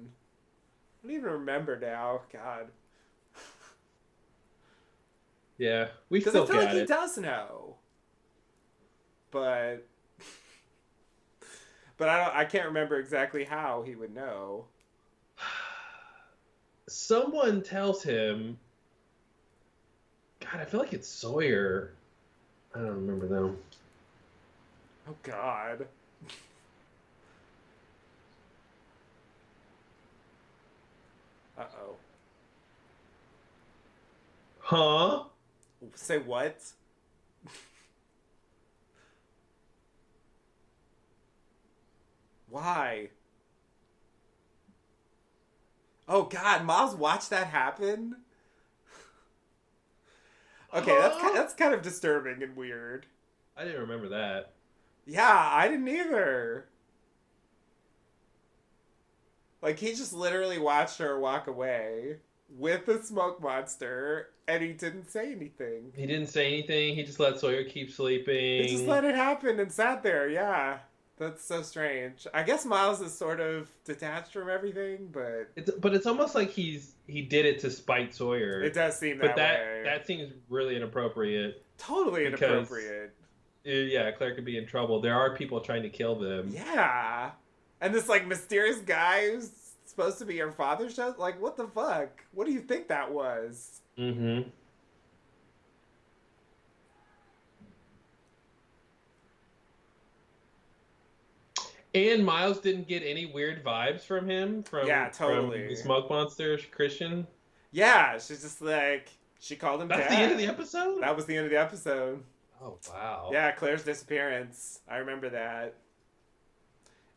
I don't even remember now. God. Yeah, we Because I still feel like got he it. does know, but I can't remember exactly how he would know. Someone tells him. God, I feel like it's Sawyer. I don't remember though. Oh God. Uh oh. Huh? Say what? Why? Oh God, Miles watched that happen. Okay, Huh? that's kind of disturbing and weird. I didn't remember that. Yeah, I didn't either. Like he just literally watched her walk away with the smoke monster, and he didn't say anything. He didn't say anything. He just let Sawyer keep He just sleeping. let it happen and sat there. Yeah, that's so strange. I guess Miles is sort of detached from everything, but But it's almost like he did it to spite it Sawyer. does seem But that that way. that seems really inappropriate Totally because inappropriate. yeah, Claire could be in trouble. There are people trying to kill them. Yeah, and this like mysterious guy who's supposed to be your father shows like what the fuck? What do you think that was? Hmm. And Miles didn't get any weird vibes from him Yeah, from the totally. smoke monster Christian. Yeah, she's just like she called him That's the end of the dad. episode. That was the end of the episode. Oh wow. Yeah, Claire's disappearance. I remember that.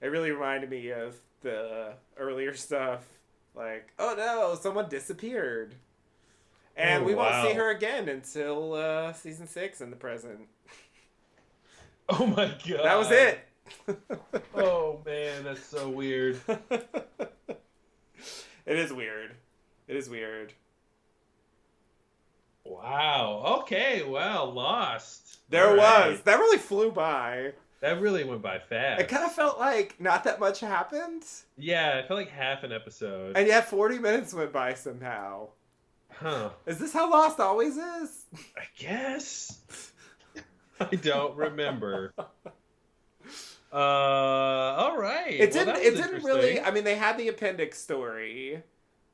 It really reminded me of the earlier stuff. Like, oh no, someone disappeared. And Oh we won't see wow. her again until season 6 in the present. Oh my That was god. it. Oh man, that's so weird. It is weird. It is weird. Wow. Okay. Well, Lost. All There was. right. That really flew by. That really went by It kind of fast. felt like not that much happened, Yeah, it felt like half an episode. and yet 40 minutes went by somehow. Huh. Is this how Lost always is? I guess. I don't remember. All right. It Well, didn't. that was It didn't really. interesting. I mean, they had the appendix story,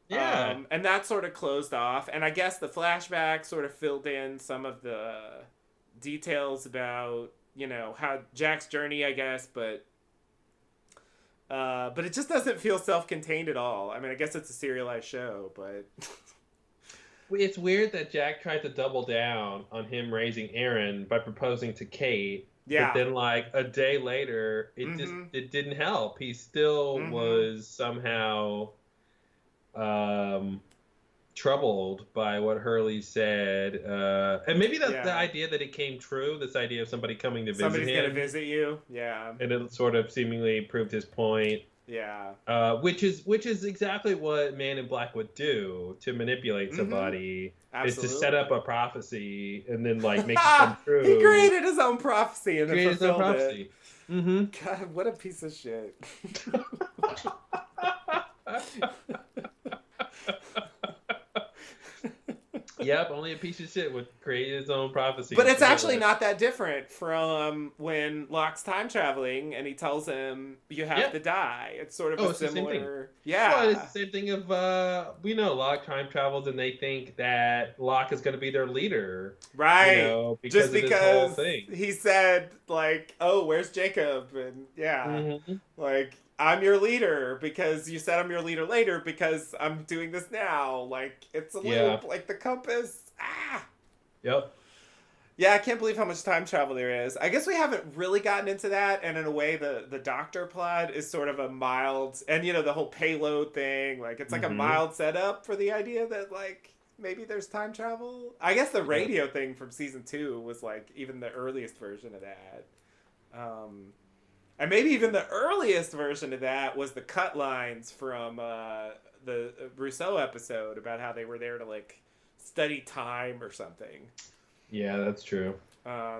Yeah. and that sort of closed off. And I guess the flashback sort of filled in some of the details about how Jack's journey, I guess, but it just doesn't feel self-contained at all. I mean, I guess it's a serialized show, but It's weird that Jack tried to double down on him raising Aaron by proposing to Kate, but yeah. then like a day later, Mm-hmm. it didn't help. He still Mm-hmm. was somehow um, troubled by what Hurley said, and maybe that's the Yeah. idea that it came true. This idea of somebody coming to visit Somebody's gonna him, visit you. Yeah. and it sort of seemingly proved his point. Yeah. Which is exactly what Man in Black would do to manipulate Mm-hmm. somebody is to set up Absolutely. a prophecy and then like make it come He true. created his own prophecy and then Create his own fulfilled it. prophecy. Mm-hmm. God, what a piece of shit. Yep, only a piece of shit would create his own prophecy. But it's To do actually it. not that different from when Locke's time traveling and he tells him you have to Yep. die. It's sort of Oh, a it's the same thing. similar. Well, it's Yeah. the same thing of we know Locke time travels and they think that Locke is going to be their leader, Right. Just because of this whole because thing. he said, like, oh, where's Jacob? And yeah. Hmm. Like, I'm your leader because you said I'm your leader later because I'm doing this now. Like, it's a Yeah. loop, like the compass. Ah! Yep. Yeah, I can't believe how much time travel there is. I guess we haven't really gotten into that, and in a way, the Doctor plot is sort of a mild, and the whole payload thing, like it's like a Mm-hmm. mild setup for the idea that like maybe there's time travel. I guess the Yep. radio thing from season 2 was like even the earliest version of that. Um, and maybe even the earliest version of that was the cut lines from the Rousseau episode about how they were there to like study time or something Yeah, that's true.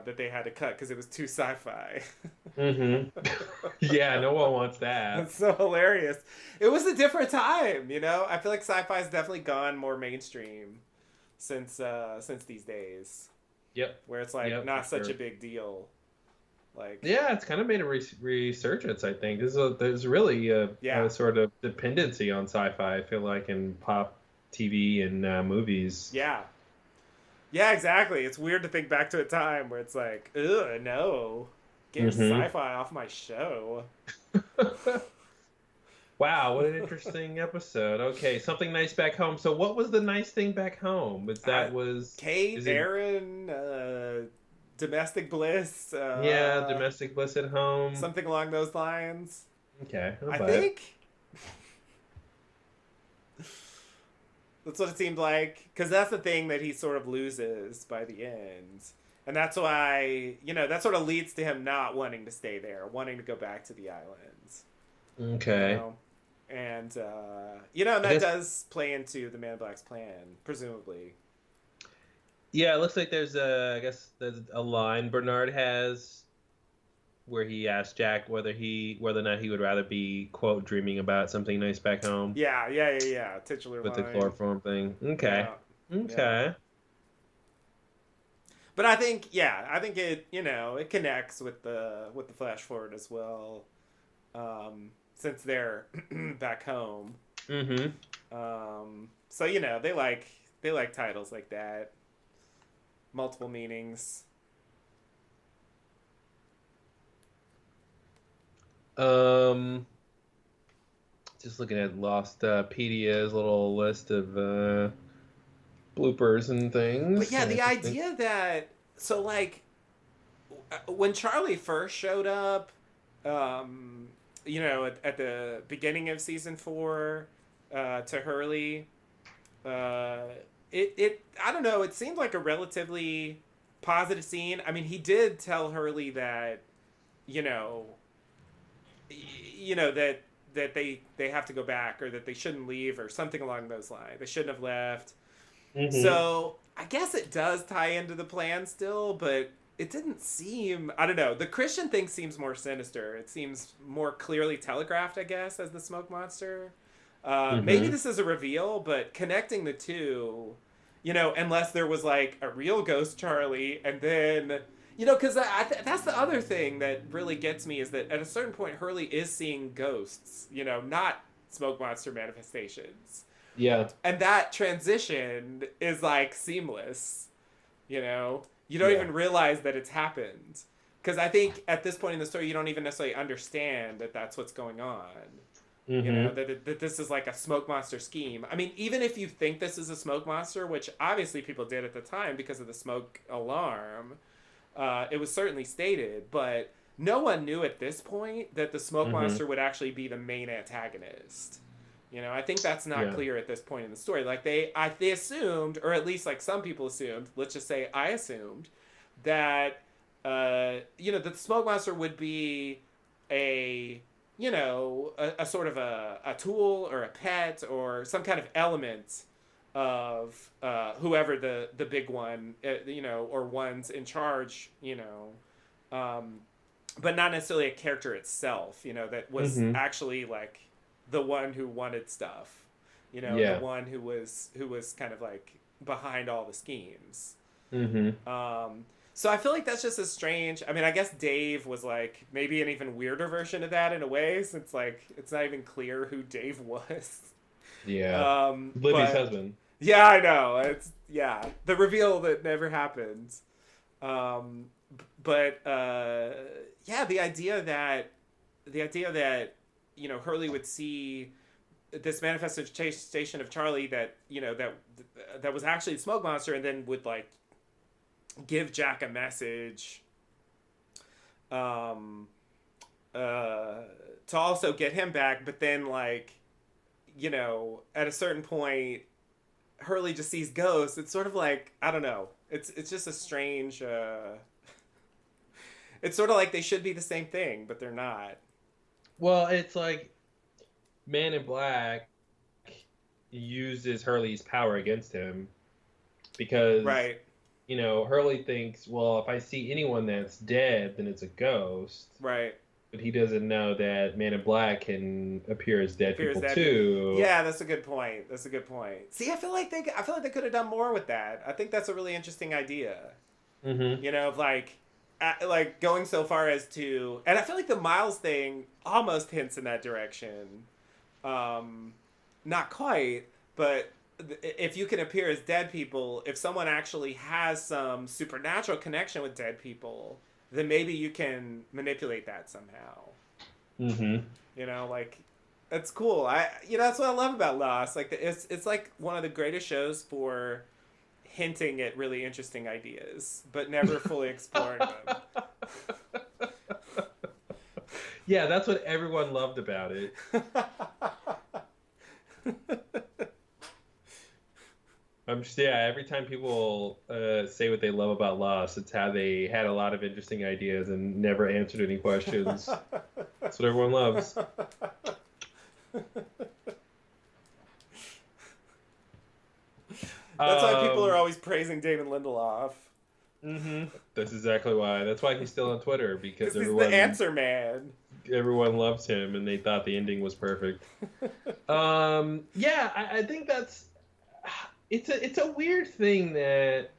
that they had to cut because it was too sci-fi. Mm-hmm. Yeah, no one wants that. That's so hilarious. It was a different time, you know. I feel like sci-fi's definitely gone more mainstream since these days, Yep. where it's like Yep, not for such sure. a big deal. Like, Yeah, it's kind of made a resurgence, I think. There's really yeah, a sort of dependency on sci-fi, I feel like, in pop TV and movies. yeah, yeah, exactly. It's weird to think back to a time where it's like, ugh, no, get Mm-hmm. sci-fi off my show. Wow, what an interesting episode. Okay, something nice back home. So what was the nice thing back home? Uh, Kate, Is it Aaron, domestic bliss, yeah, domestic bliss at home? something along those lines. Okay, I'll I buy it. think that's what it seemed like, because that's the thing that he sort of loses by the end, and that's why that sort of leads to him not wanting to stay there, wanting to go back to the islands. You Okay. know, and and I that guess does play into the Man in Black's plan, presumably. yeah, it looks like I guess there's a line Bernard has where he asks Jack whether or not he would rather be quote dreaming about something nice back home Yeah, yeah, yeah, yeah. Titular with the line. chloroform thing. Okay. Yeah, yeah. Okay. But I think it connects with the flash forward as well, since they're back home. Mm-hmm. So they like titles like that, multiple meanings. Um, just looking at Lost Pedia's little list of bloopers and But things. yeah, the Interesting. idea that so like when Charlie first showed up, at the beginning of season 4, to Hurley, uh, it I don't know. It seemed like a relatively positive scene. I mean, he did tell Hurley that you know that they have to go back or that they shouldn't leave or something along those lines. They shouldn't have left. Mm-hmm. So I guess it does tie into the plan still, but it didn't seem. I don't know. The Christian thing seems more sinister. It seems more clearly telegraphed, I guess, as the smoke monster. Maybe Mm-hmm. this is a reveal, but connecting the two, unless there was like a real ghost Charlie, and then. Because that's the other thing that really gets me is that at a certain point, Hurley is seeing ghosts, not smoke monster manifestations. Yeah. And that transition is like seamless. You don't Yeah. even realize that it's happened, because I think at this point in the story you don't even necessarily understand that that's what's going on. Mm-hmm. That this is like a smoke monster scheme. I mean, even if you think this is a smoke monster, which obviously people did at the time because of the smoke alarm, it was certainly stated, but no one knew at this point that the smoke Mm-hmm. monster would actually be the main antagonist. I think that's not Yeah. clear at this point in the story. Like they assumed, or at least like some people assumed. Let's just say I assumed that that the smoke monster would be a a sort of a tool or a pet or some kind of element of whoever the big one or one's in charge um, but not necessarily a character itself that was Mm-hmm. actually like the one who wanted stuff, the Yeah. one who was kind of like behind all the schemes. Mm-hmm. So I feel like that's just as strange. I mean, I guess Dave was like maybe an even weirder version of that in a way, since like it's not even clear who Dave was. Yeah. Libby's But husband. yeah, I know. It's the reveal that never happened. But yeah, the idea that Hurley would see this manifestation of Charlie that that was actually the smoke monster, and then would like give Jack a message to also get him back. But then, like, at a certain point, Hurley just sees ghosts. It's sort of like, I don't know. It's just a strange. It's sort of like they should be the same thing, but they're not. Well, it's like Man in Black uses Hurley's power against him because Right. Hurley thinks, well, if I see anyone that's dead, then it's a ghost. Right. But he doesn't know that Man in Black can appear as dead people too. Yeah, that's a good point. See, I feel like they could have done more with that. I think that's a really interesting idea. Mm-hmm. Of like going so far as to, and I feel like the Miles thing almost hints in that direction. Not quite, but if you can appear as dead people, if someone actually has some supernatural connection with dead people, then maybe you can manipulate that somehow. Mm-hmm. Like, that's cool. That's what I love about Lost. Like, it's like one of the greatest shows for hinting at really interesting ideas, but never fully exploring them. Yeah, that's what everyone loved about it. Every time people say what they love about Lost, it's how they had a lot of interesting ideas and never answered any questions. That's what everyone loves. That's why people are always praising Damon Lindelof. Mm-hmm. That's exactly why. That's why he's still on Twitter, because he's the answer man. Everyone loves him, and they thought the ending was perfect. I think that's it's a weird thing that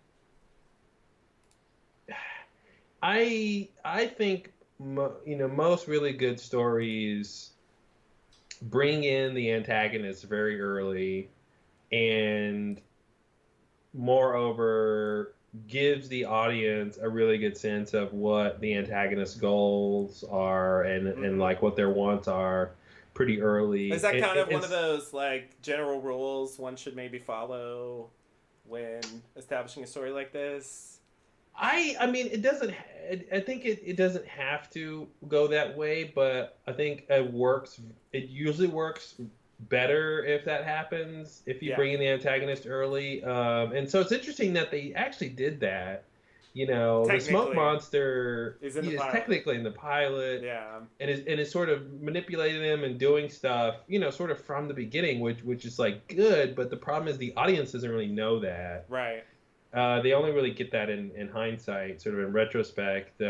I think most really good stories bring in the antagonist very early, and moreover gives the audience a really good sense of what the antagonist's goals are and like what their wants are pretty early. Is that kind of one of those like general rules one should maybe follow when establishing a story like this? I mean, it doesn't. I think it doesn't have to go that way, but I think it works. It usually works better if that happens, if you bring in the antagonist early. And so it's interesting that they actually did that. The smoke monster is technically in the pilot. Yeah. And is sort of manipulating him and doing stuff, sort of from the beginning, which is like good, but the problem is the audience doesn't really know that. Right. They only really get that in hindsight, sort of in retrospect.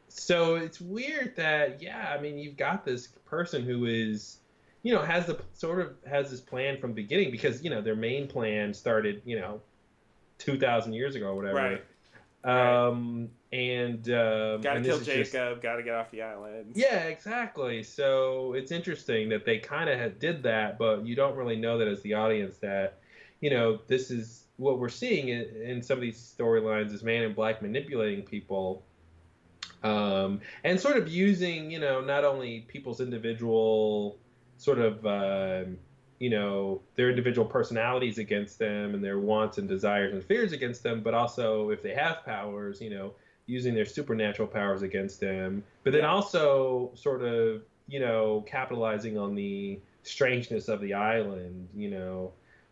So it's weird that, you've got this person who is, has this plan from the beginning, because, their main plan started, 2,000 years ago or whatever. Right. Gotta kill Jacob, gotta get off the island. Yeah, exactly. So it's interesting that they kind of did that, but you don't really know that as the audience that, this is what we're seeing in some of these storylines is Man in Black manipulating people, and sort of using, not only people's individual sort of, their individual personalities against them and their wants and desires and fears against them, but also if they have powers, using their supernatural powers against them, but then also sort of, capitalizing on the strangeness of the island,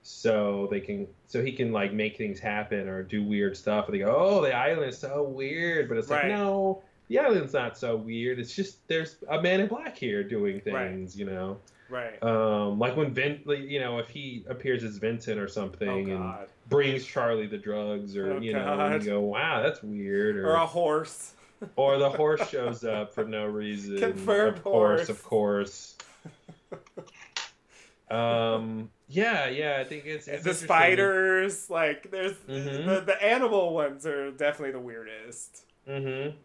so he can like make things happen or do weird stuff. And they go, oh, the island is so weird, but it's like, no, the island's not so weird. It's just there's a Man in Black here doing things, Right. Like when if he appears as Vincent or something and brings Charlie the drugs, or you go, wow, that's weird, or a horse, or the horse shows up for no reason. Confirmed Of course. I think it's the spiders. Like there's the animal ones are definitely the weirdest. Mm-hmm.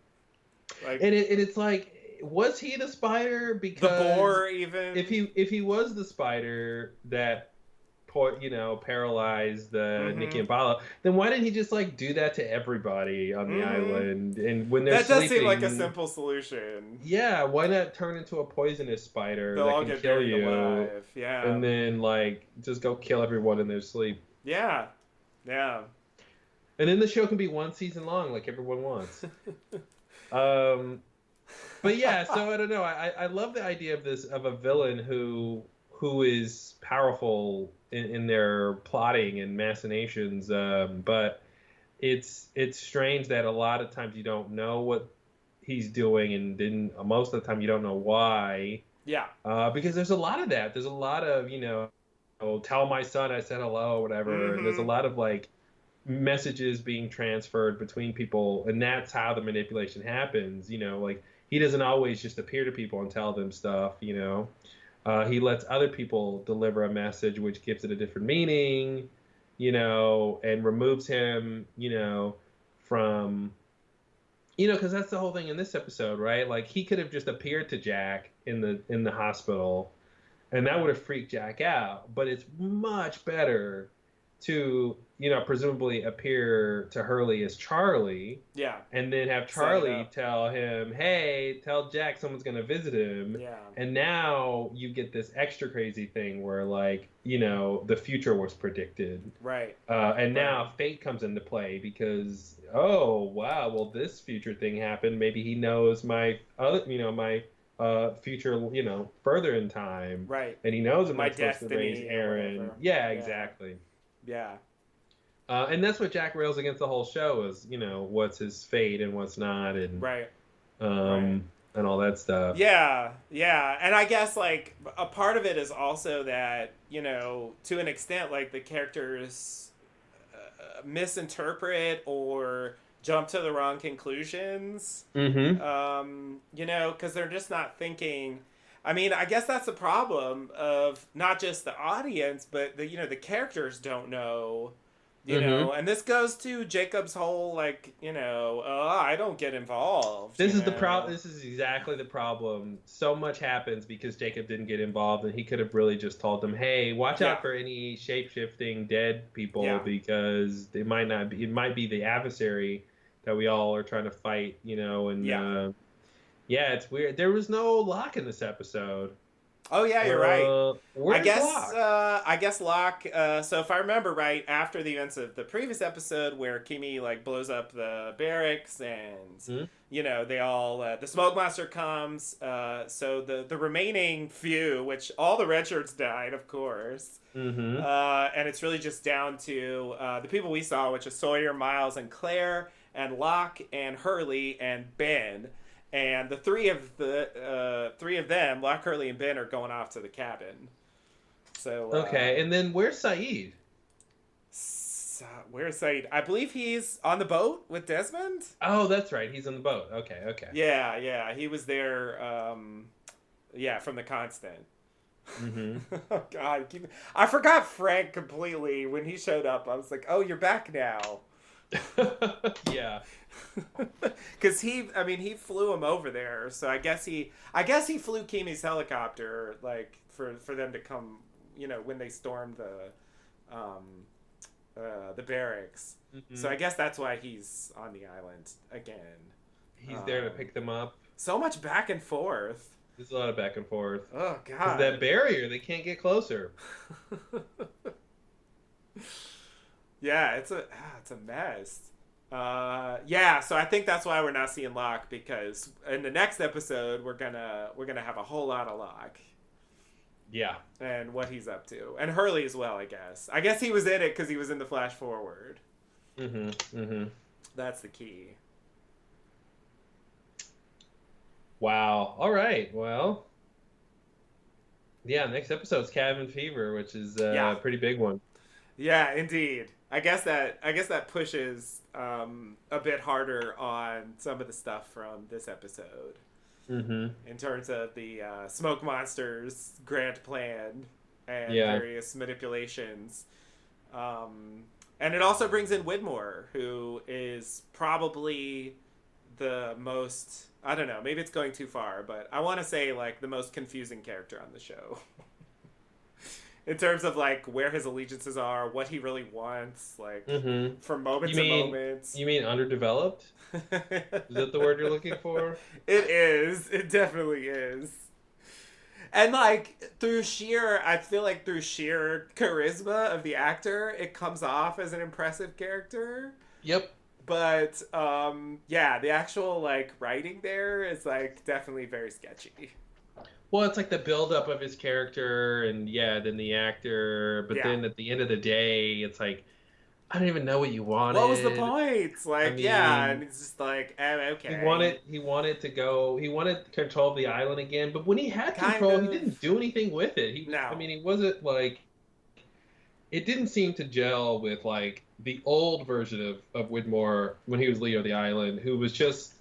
Like, and it's like, was he the spider? Because the boar, even if he was the spider that paralyze the Nikki Mm-hmm. and Bala, then why didn't he just like do that to everybody on the Mm-hmm. island? And when they're That does seem like a sleeping, simple solution. yeah, why not turn into a poisonous spider They'll that all can get kill buried you, alive. Yeah. and then like just go kill everyone in their sleep? Yeah. Yeah. And then the show can be one season long, like everyone wants. Um, but yeah, so I don't know. I love the idea of this of a villain who is powerful in their plotting and machinations. But it's strange that a lot of times you don't know what he's doing, and then most of the time you don't know why. Yeah. Because there's a lot of that. There's a lot of oh, tell my son I said hello, or whatever. And there's a Mm-hmm. lot of like messages being transferred between people, and that's how the manipulation happens. Like he doesn't always just appear to people and tell them stuff. He lets other people deliver a message which gives it a different meaning, and removes him, from, because that's the whole thing in this episode, right? Like he could have just appeared to Jack in the hospital, and that would have freaked Jack out. But it's much better to, presumably appear to Hurley as Charlie, Yeah. and then have Set it Charlie up. tell him, "Hey, tell Jack someone's gonna visit him." Yeah. And now you get this extra crazy thing where, like, the future was predicted, Right. and Right. now fate comes into play because, oh wow, well this future thing happened. Maybe he knows my other, my future, further in time, Right. and he knows I'm My not supposed to raise destiny or Aaron. whatever. Yeah, Yeah. exactly. Yeah. And that's what Jack rails against the whole show is, what's his fate and what's not, and Right. Right. um, and all that stuff. Yeah, yeah. And I guess like a part of it is also that, to an extent like the characters misinterpret or jump to the wrong conclusions. Mm-hmm. Cuz they're just not thinking. I mean, I guess that's the problem of not just the audience, but the characters don't know. Mm-hmm. And this goes to Jacob's whole like, I don't get involved, This is the problem. This is exactly the problem. So much happens because Jacob didn't get involved, and he could have really just told them, "Hey, watch Yeah. out for any shape-shifting dead people Yeah. because they might not be. It might be the adversary that we all are trying to fight." And Yeah. yeah, it's weird. There was no Locke in this episode. Oh yeah, you're right. Where's Locke? I guess Locke. So if I remember right, after the events of the previous episode, where Kimi like blows up the barracks, and Hmm? they all the smoke monster comes. So the remaining few, which all the red shirts died, of course. Mm-hmm. And it's really just down to the people we saw, which is Sawyer, Miles, and Claire, and Locke, and Hurley, and Ben. And the three of them, Locke, Hurley, and Ben, are going off to the cabin. So Okay, and then where's Saeed? where's Said? I believe he's on the boat with Desmond. Oh, that's right. He's on the boat. Okay, okay. Yeah, yeah, he was there. Yeah, from the Constant. Mm-hmm. Oh God, I forgot Frank completely when he showed up. I was like, oh, you're back now. Yeah. Because he flew him over there. So I guess he flew Kimi's helicopter, like for them to come, when they stormed the barracks. Mm-hmm. So I guess that's why he's on the island again. He's there to pick them up. So much back and forth. There's a lot of back and forth. Oh Because God. that barrier, they can't get closer. Yeah, it's a mess. Yeah, so I think that's why we're not seeing Locke, because in the next episode we're gonna have a whole lot of Locke Yeah. and what he's up to, and Hurley as well. I guess he was in it because he was in the flash forward. Mm-hmm. Mm-hmm. That's the key. Wow. All right. Well. Yeah. Next episode's Cabin Fever, which is Yeah. a pretty big one. Yeah, indeed. I guess that pushes a bit harder on some of the stuff from this episode. Mm-hmm. In terms of the smoke monsters grand plan and Yeah. various manipulations. And it also brings in Widmore, who is probably the most, I don't know, maybe it's going too far, but I want to say like the most confusing character on the show. in terms of like where his allegiances are, what he really wants, like from moment You to mean moment. you mean underdeveloped? Is that the word you're looking for? It is. It definitely is. And like I feel like through sheer charisma of the actor, it comes off as an impressive character. Yep. But yeah, the actual like writing there is like definitely very sketchy. Well, it's like the buildup of his character, and yeah, then the actor. But Yeah. then at the end of the day, it's like I don't even know what you What was the wanted. point? I Like, yeah, and mean, it's just like, oh, he okay, wanted he wanted to go. He wanted control of the island again. But when he had kind control, he of. didn't do anything with it. I No. mean, he wasn't like. It didn't seem to gel with like the old version of Widmore when he was leader of the island, who was just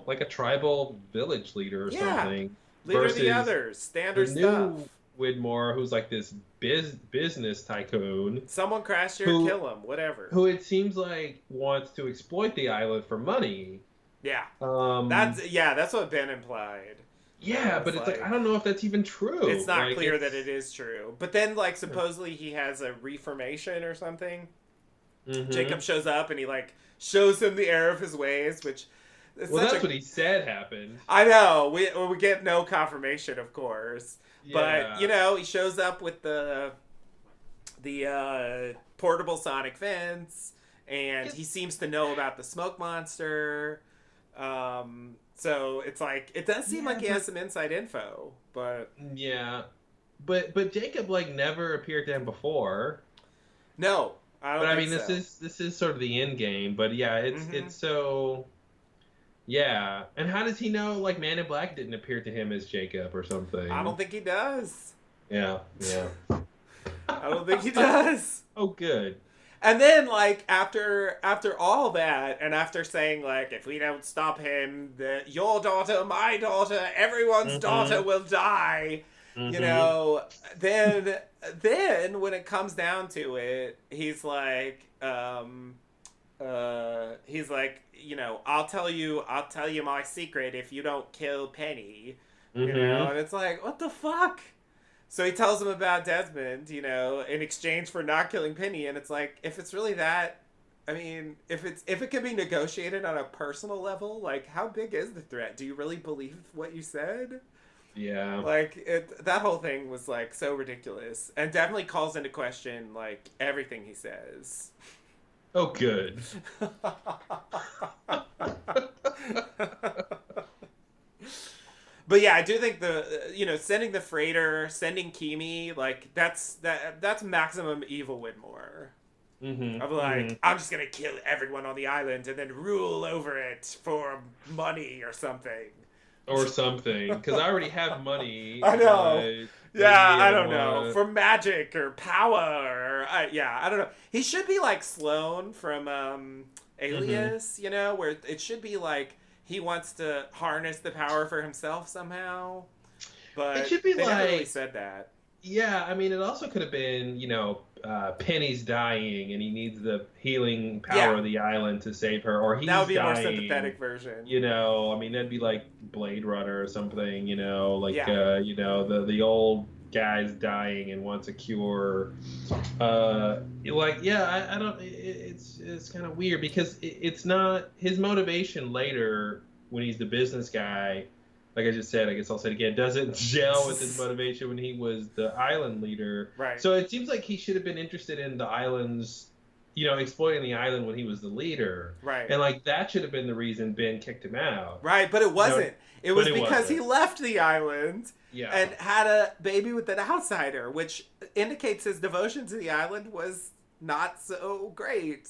like a tribal village leader or Yeah, something, leader of the versus others, the standard new stuff. Widmore, who's like this business tycoon Someone crash here, who kill him, whatever. who it seems like wants to exploit the island for money. Yeah, Um, that's what Ben implied. yeah, It's but it's like I like don't know if that's even it's true. not Like clear that it's it is true. But then, like, supposedly he has a reformation or something. hmm Jacob shows up and he like shows him the error of his ways, which is well, such that's a. what he said happened. I know we get no confirmation, of course, but Yeah. he shows up with the portable sonic fence, and he seems to know about the smoke monster. So it's like it does seem Yeah, like he has some inside info, but yeah, but Jacob like never appeared to him before. no, I But don't I think mean, so. this is sort of the end game. But yeah, Mm-hmm. it's so yeah. And how does he know like Man in Black didn't appear to him as Jacob or I something? don't think he does. Yeah, yeah. I don't think he does. Oh, good. And then like after all that, and after saying like if we don't stop him, your daughter, my daughter, everyone's daughter Mm-hmm. will die. You Mm-hmm. know, then when it comes down to it, he's like, I'll tell you my secret if you don't kill Penny. Mm-hmm. And it's like, what the fuck? So he tells him about Desmond, in exchange for not killing Penny, and it's like, if it's really that, I mean, if it can be negotiated on a personal level, like how big is the threat? Do you really believe what you said? Yeah. Like that whole thing was like so ridiculous, and definitely calls into question like everything he says. Oh, good. But yeah, I do think sending the freighter, sending Kimi, like that's maximum evil Widmore. Mm-hmm. Of Mm-hmm. like, I'm just gonna kill everyone on the island and then rule over it for money or something. Or something, because I already have money, I know. but Yeah, maybe I I don't know. want. For magic or power, I don't know. He should be like Sloane from Mm-hmm. Alias, where it should be like he wants to harness the power for himself somehow, It but should be they never really like said that. yeah, I mean, it also could have been, Penny's dying and he needs the healing power Yeah, of the island to save her, or that would he's be a more dying. sympathetic version. I mean, that'd be like Blade Runner or something, like, Yeah, the old guy's dying and wants a cure. Like, yeah, I don't, it's kind of weird because it's not his motivation later when he's the business guy like I just said, I guess I'll say it again, doesn't gel with his motivation when he was the island leader. right, So it seems like he should have been interested in the islands, exploiting the island when he was the leader. right. And like that should have been the reason Ben kicked him out. Right, but it You know, wasn't. It but was it because he wasn't. left the island Yeah. and had a baby with an outsider, which indicates his devotion to the island was not so great.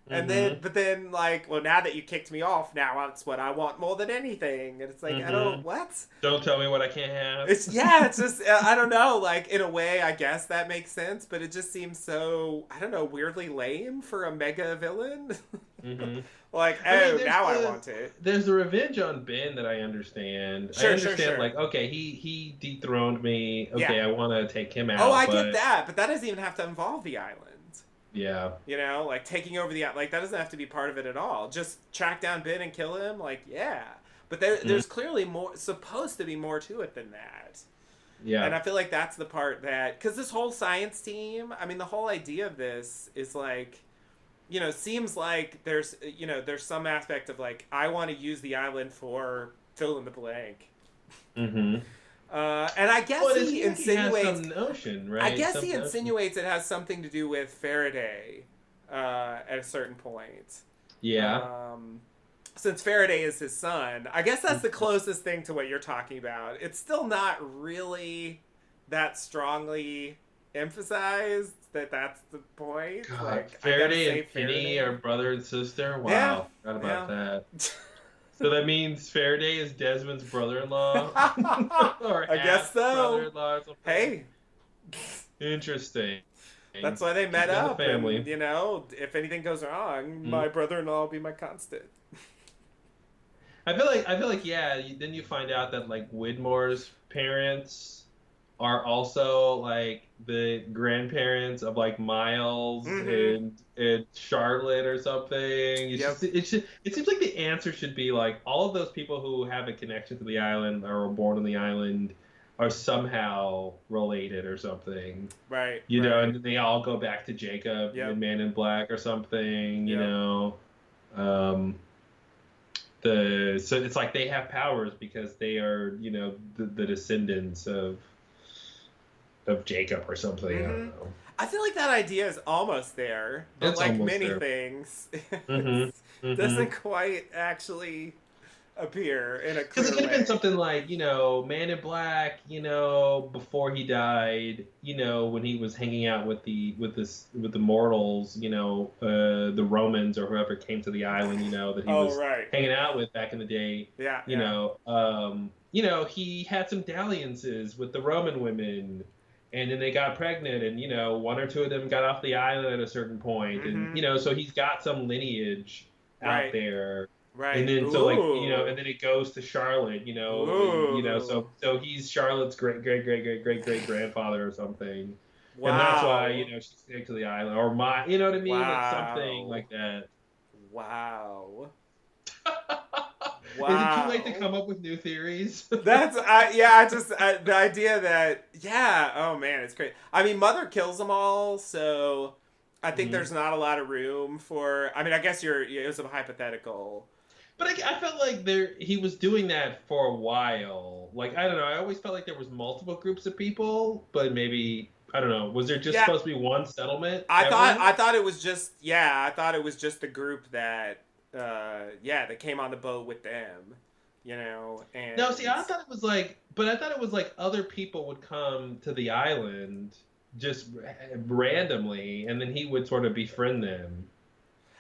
And then, Mm-hmm. but then, like, well, now that you kicked me off, now that's what I want more than anything. And it's like, I Mm-hmm. don't, what? Don't tell me what I can't have. It's just, I don't know. Like, in a way, I guess that makes sense, but it just seems so, I don't know, weirdly lame for a mega villain. Mm-hmm. Like, I mean, oh, now I want it. there's the revenge on Ben that I understand. I Sure, sure, understand, sure. like, okay, he dethroned me. Yeah. Okay, I want to take him Oh, out, I get but that, but that doesn't even have to involve the island. yeah. Like taking over the like that doesn't have to be part of it at all. Just track down Ben and kill him, like yeah. But there's clearly more supposed to be more to it than that. Yeah. And I feel like that's the part that, because this whole science team, I mean, the whole idea of this is like, seems like there's some aspect of like, I want to use the island for fill in the blank. Mm-hmm. And I guess Well, it he seems like he has insinuates, some notion, I right? guess Some he notion. insinuates it has something to do with Faraday at a certain point. Yeah. Um, since Faraday is his son, I guess that's the closest thing to what you're talking about. It's still not really that strongly emphasized that that's the point. God, Like, I gotta Faraday and say Penny Faraday. are brother and sister. Yeah, Wow, forgot about yeah. that. So that means Faraday is Desmond's brother-in-law, or I guess half so. brother-in-law or something. Hey, Interesting. that's why they met Keeping in the up. And, family. if anything goes wrong, Mm. my brother in law will be my constant. I feel like, yeah. Then you find out that like Widmore's parents are also like the grandparents of like Miles Mm-hmm. and Charlotte or something. Yep. It seems like the answer should be like all of those people who have a connection to the island or were born on the island are somehow related or something. Right, And right. then they all go back to Jacob Yep, and Man in Black or yep. something. Um, so it's like they have powers because they are the descendants of Jacob or something. I don't Mm-hmm. know. I feel like that idea is almost there, but It's like almost many there. things, it Mm-hmm. Mm-hmm. doesn't quite actually appear in a Because it clear could have been way. something like, Man in Black, before he died, when he was hanging out with the mortals, the Romans or whoever came to the island, that he Oh, was right. hanging out with back in the day, Yeah, yeah. he had some dalliances with the Roman women, and then they got pregnant, and one or two of them got off the island at a certain point, and Mm-hmm. so he's got some lineage out Right, there. And right. then so like Ooh, and then it goes to Charlotte, and ooh. so he's Charlotte's great great great great great great grandfather or something, and that's why Wow, she's taken to the island or you know what I mean, like something wow, like that. wow, Is it too late to wow. come up with new theories? Yeah, the idea that, yeah, oh man, it's great. I mean, Mother kills them all, so I think Mhm. there's not a lot of room for. I mean, I guess it was a hypothetical. But I felt like he was doing that for a while. Like I don't know, I always felt like there was multiple groups of people, but maybe I don't know. Was there just Yeah, supposed to be one settlement I thought ever? I thought it was just, I thought it was just the group that that came on the boat with them, No, see, and I thought it was like other people would come to the island just randomly, and then he would sort of befriend them.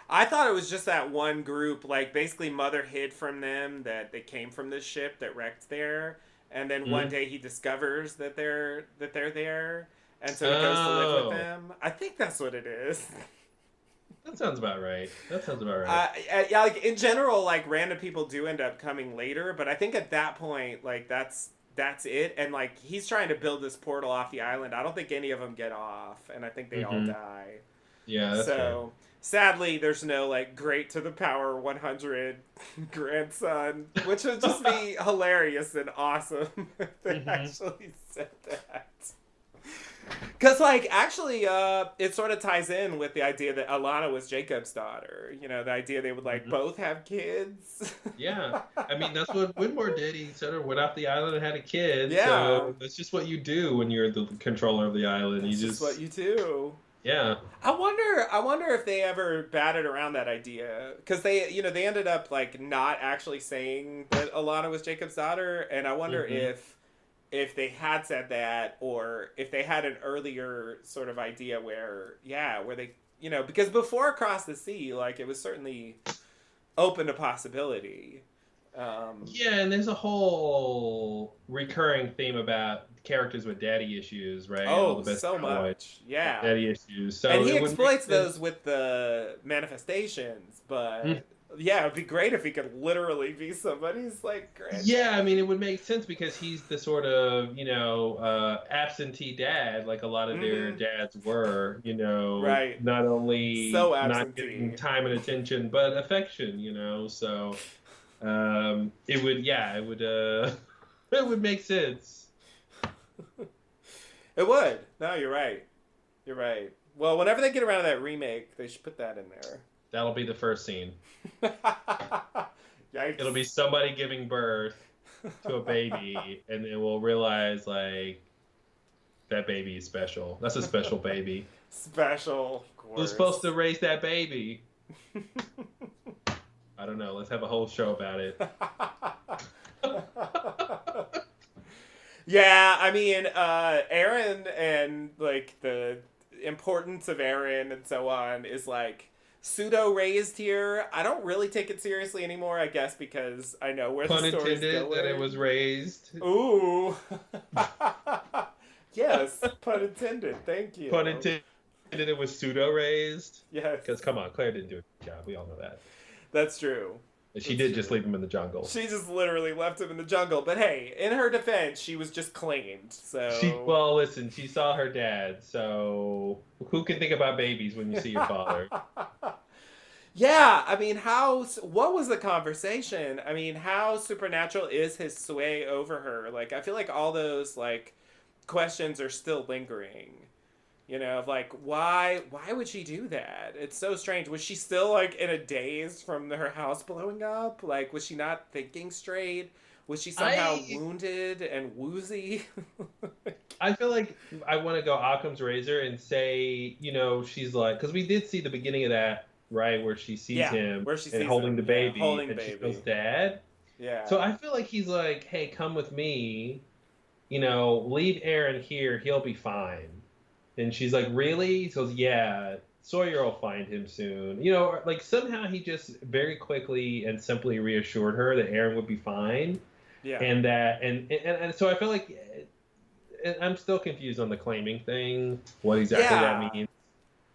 I thought it was just that one group. Like, basically, Mother hid from them that they came from this ship that wrecked there, and then one Hmm. day he discovers that they're there, and so he goes to live with Oh, them. I think that's what it is. that sounds about right. That sounds about right. Yeah, like in general, like random people do end up coming later, but I think at that point, like that's it. And like he's trying to build this portal off the island. I don't think any of them get off, and I think they all Hmm. die. Yeah, that's fair. So sadly, there's no like great to the power 100 grandson, which would just be hilarious and awesome if they Hmm. actually said that. Because, like, actually, it sort of ties in with the idea that Alana was Jacob's daughter. The idea they would, like, Hmm. both have kids. Yeah, I mean that's what Widmore did. He sort of went off the island and had a kid. Yeah, So that's just what you do when you're the controller of the island. You that's just what just you do. yeah. I wonder if they ever batted around that idea because they ended up like not actually saying that Alana was Jacob's daughter, and I wonder Hmm. if they had said that or if they had an earlier sort of idea where they because before Across the Sea, like it was certainly open to possibility. Yeah, and there's a whole recurring theme about characters with daddy issues, right? All Oh, the best so cowboys much, have yeah. daddy issues, And so he it would make exploits those sense. with the manifestations, Mm. but yeah, it'd be great if he could literally be somebody's like Yeah, I grandchild. mean, it would make sense because he's the sort of, absentee dad, like a lot of their Mm-hmm. dads were, Right. not only So not getting absentee. time and attention, but affection, so it would, yeah, it would, it would make sense. It would. No, you're right. You're right. Well, whenever they get around to that remake, they should put that in That'll be the first scene. there. It'll be Yikes. somebody giving birth to a baby, and then we'll realize like that baby is special. That's a special baby. Special, of Who's course. supposed to raise that baby? I don't know. Let's have a whole show about it. Yeah, I mean, Aaron and like the importance of Aaron and so on is like pseudo raised here. I don't really take it seriously anymore, I guess, because I know where Pun the story's intended going. that it was raised. Ooh. Yes, pun intended. Thank you. Pun intended it was pseudo raised. Yes. Because come on, Claire didn't do a good job. We all know that. That's true. And she did just leave him in the jungle. She just literally left him in the jungle. But hey, in her defense, she was just claimed. So Well, listen, she saw her dad. So who can think about babies when you see your father? Yeah, I mean, what was the conversation? I mean, how supernatural is his sway over her? Like, I feel like all those like questions are still lingering. You know, of like, why would she do that? It's so strange. Was she still like in a daze from her house blowing up? Like, was she not thinking straight? Was she somehow wounded and woozy? I feel like I want to go Occam's razor and say, you know, she's like, because we did see the beginning of that, right, where she sees him where she and sees holding him, the baby, holding and the she baby. goes, Dad. Yeah. So I feel like he's like, hey, come with me. You know, leave Aaron here. He'll be fine. And she's like, really? He goes, yeah. Sawyer will find him soon. You know, like somehow he just very quickly and simply reassured her that Aaron would be fine. Yeah. And that, and so I feel like I'm still confused on the claiming thing. What exactly that means.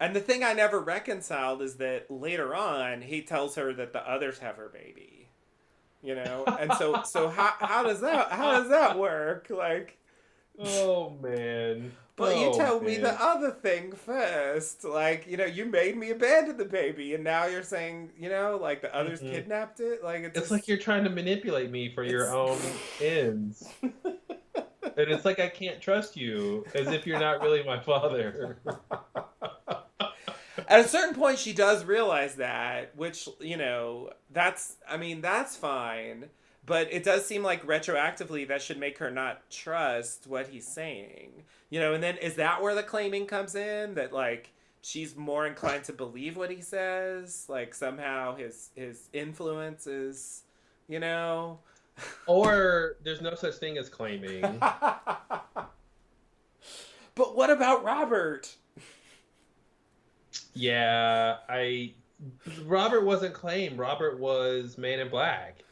And the thing I never reconciled is that later on he tells her that the others have her baby. You know, and so how does that work? Like, oh man. But you told me the other thing first. Like, you know, you made me abandon the baby, and now you're saying, you know, like the others kidnapped it. Like it's like you're trying to manipulate me for your own ends. And it's like I can't trust you, as if you're not really my father. At a certain point, she does realize that, which, you know, that's fine. But it does seem like retroactively that should make her not trust what he's saying. You know, and then is that where the claiming comes in? That, like, she's more inclined to believe what he says? Like, somehow his influence is, you know... Or there's no such thing as claiming. But what about Robert? Yeah, Robert wasn't claimed. Robert was Man in Black.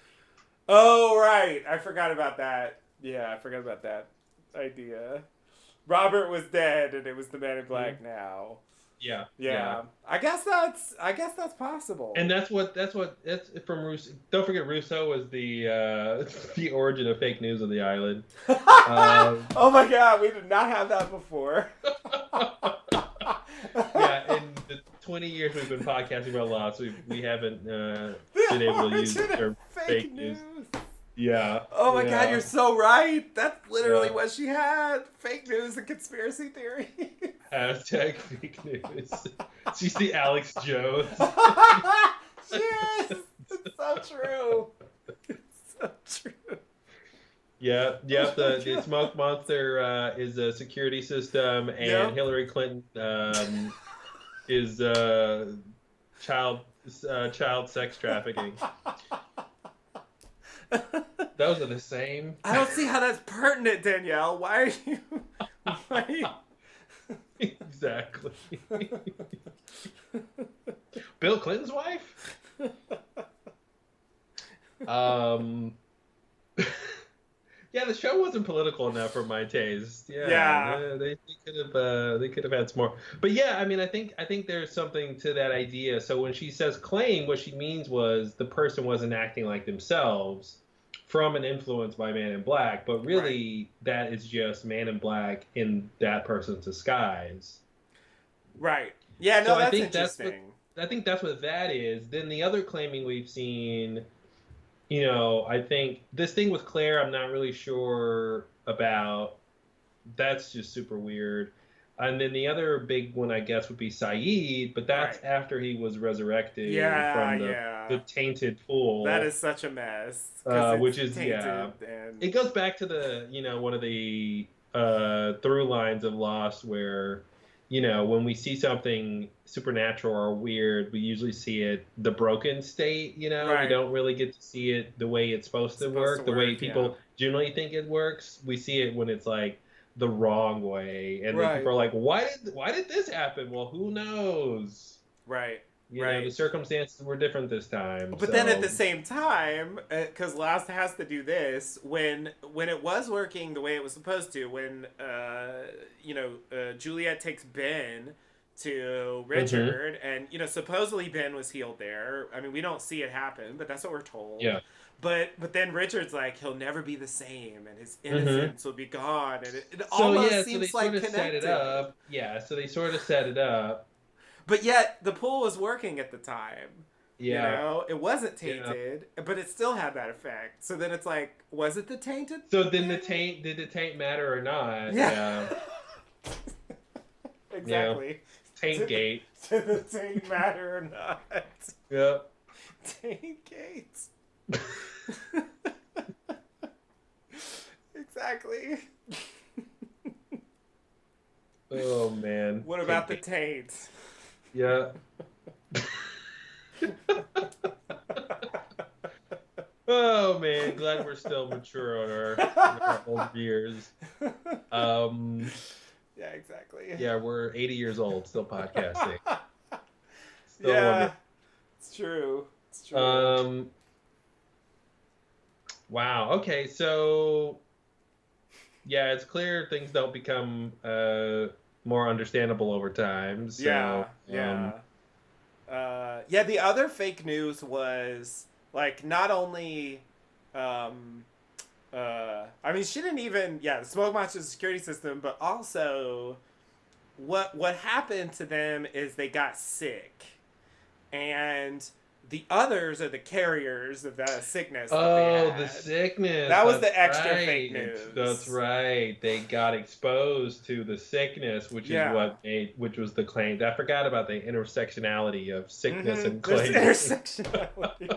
Oh, right. I forgot about that. Yeah, I forgot about that idea. Robert was dead, and it was the Man in Black now. Yeah. I guess that's possible. And that's from Russo. Don't forget, Russo was the the origin of fake news on the island. Oh my God, we did not have that before. Yeah, in the 20 years we've been podcasting about lots, we haven't been able to use the term fake news. Yeah. Oh my God, you're so right. That's literally what she had. Fake news and conspiracy theory. Hashtag fake news. She's the Alex Jones. Yes, it's so true. It's so true. Yeah, the smoke monster is a security system, and Hillary Clinton is child sex trafficking. Those are the same. I don't see how that's pertinent, Danielle. Why are you? Exactly. Bill Clinton's wife? Yeah, the show wasn't political enough for my taste. Yeah. They could have had some more. But yeah, I mean, I think there's something to that idea. So when she says claim, what she means was the person wasn't acting like themselves from an influence by Man in Black, but really that is just Man in Black in that person's disguise. Right. Yeah, no, so that's interesting. I think that's what that is. Then the other claiming we've seen, you know, I think this thing with Claire, I'm not really sure about. that's just super weird. And then the other big one, I guess, would be Saeed, but that's Right. after he was resurrected Yeah, from yeah. the tainted That pool, is such a mess because it's which is, yeah, tainted and it goes back to the, one of the through lines of Lost where, when we see something supernatural or weird, we usually see it the broken state, we right. don't really get to see it the way it's supposed It's to supposed to work, the way work, yeah. people generally think it works. We see it when it's like the wrong way, and then people Right. are like, why did this happen? Well, who knows? Right. The Right. circumstances were different this time, But then at the so. same time, because Lost has to do this when it was working the way it was supposed to, when Juliet takes Ben to Hmm. Richard, and supposedly Ben was healed there. I mean, we don't see it happen, but that's what we're told. Yeah. But then Richard's like he'll never be the same, and his Hmm. innocence will be gone, and it So almost yeah, so they seems sort like of set it connected. up. Yeah, so they sort of set it up. But yet the pool was working at the time. Yeah, It wasn't yeah. tainted, but it still had that effect. So then it's like, was it the tainted So then thing? did the taint matter or not? Yeah. Yeah, yeah. Exactly. Taint Did the, gate. did the taint matter or not? Yeah. Taint gates. Exactly. Oh man, What taint about the gate. taint? Yeah. Oh man, glad we're still mature on our old years. Um, Yeah, exactly. yeah, we're 80 years old, still podcasting. Still Yeah, wonderful. it's true. It's true. Um, wow. Okay, so yeah, it's clear things don't become more understandable over time. Yeah, So, yeah. Yeah, the other fake news was like not only, um, I mean, she didn't even, yeah, the smoke monster's security system, but also what happened to them is they got sick, and the others are the carriers of the sickness that they oh, the had. sickness. That was That's the extra fake right. That's news. right. They got exposed to the sickness, Yeah. which was the claim. I forgot about the intersectionality of sickness Mm-hmm. and There's claiming. intersectionality.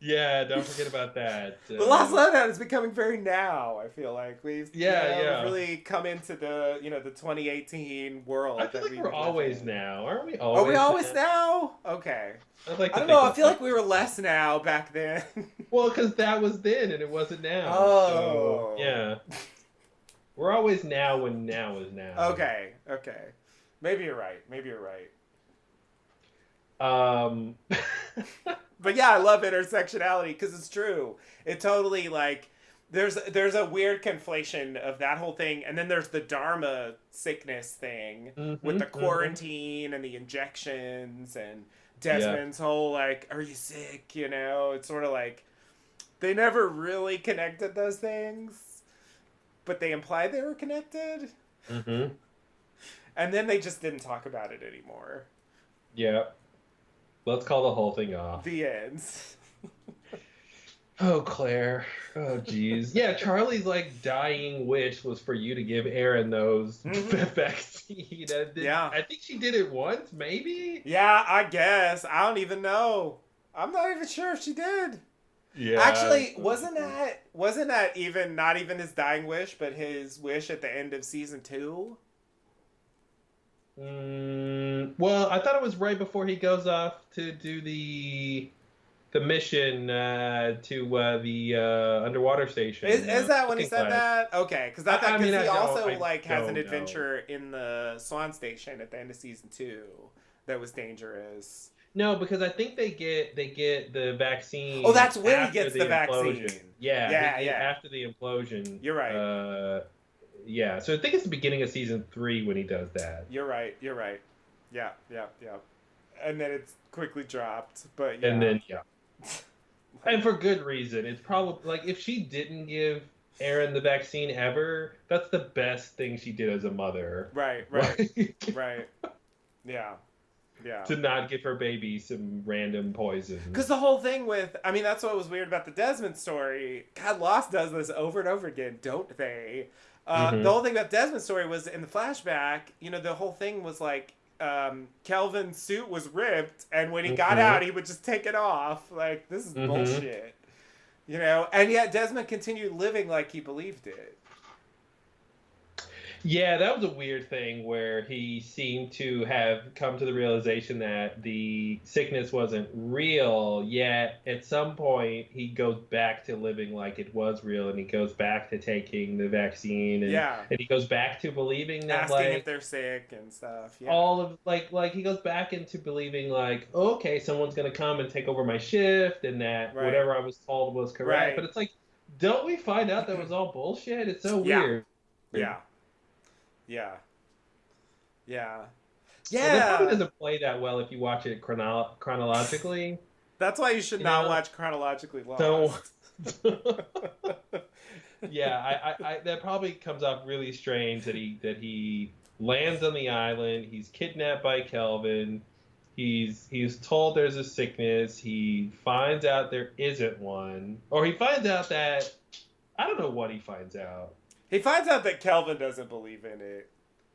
Yeah, don't forget about that. The Last Letdown is becoming very now. I feel like Yeah, we've yeah. really come into the 2018 I world feel that like we we're live always in. now. Aren't we Are we always always now? now? Okay. I'd like I to don't think know. I we're feel always like we were now. less now back then. Well, because that was then and it wasn't now. So, Oh. yeah. We're always now when now is now. Okay. Okay. Maybe you're right. Maybe you're right. Um, But yeah, I love intersectionality because it's true. It totally like there's a weird conflation of that whole thing, and then there's the Dharma sickness thing with the hmm hmm quarantine and the injections and Yeah. Desmond's whole like, "Are you sick?" It's sort of like they never really connected those things, but they implied they were connected, hmm and then they just didn't talk about it anymore. Yeah. Let's call the whole thing off. The end. Oh, Claire. Oh, geez. Yeah, Charlie's like dying wish was for you to give Aaron those Mm-hmm. vaccine. Yeah. I think she did it once, maybe. Yeah, I guess. I don't even know. I'm not even sure if she did. Yeah. Actually, wasn't that even not even his dying wish, but his wish at the end of season 2? Well, I thought it was right before he goes off to do the mission to the underwater station, Is that when he Looking said Glass. that? Okay, because I thought I mean, because he also I like has an don't know. adventure in the Swan Station at the end of season 2 that was dangerous. No, because I think they get the Oh, vaccine that's when he after gets the the vaccine. implosion. Yeah, Yeah, yeah. after the implosion. You're right. Yeah. So I think it's the beginning of season 3 when he does that. You're right. You're right. Yeah, yeah, yeah. And then it's quickly dropped, but And yeah. then yeah, and for good reason. It's probably like if she didn't give Aaron the vaccine ever, that's the best thing she did as a mother. Right, right, Like, right. Yeah. Yeah. to not give her baby some random poison. Because the whole thing with, I mean, that's what was weird about the Desmond story. God, Lost does this over and over again, don't they? The whole thing about Desmond's story was in the flashback, you know, the whole thing was like, Kelvin's suit was ripped, and when he got out, he would just take it off. Like, this is bullshit. You know? And yet Desmond continued living like he believed it. Yeah, that was a weird thing where he seemed to have come to the realization that the sickness wasn't real, yet at some point he goes back to living like it was real, and he goes back to taking the vaccine, and he goes back to believing that, asking like, if they're sick and stuff. Yeah. all of like he goes back into believing like, oh, okay, someone's gonna come and take over my shift, and that whatever I was told was correct. But it's like, don't we find out that was all bullshit? It's so weird. Yeah. Yeah. Yeah. Yeah. And it probably doesn't play that well if you watch it chronologically. That's why you should not watch chronologically Lost. Don't. Yeah, I that probably comes off really strange that he lands on the island. He's kidnapped by Kelvin. He's told there's a sickness. He finds out there isn't one, or he finds out that I don't know what he finds out. He finds out that Kelvin doesn't believe in it.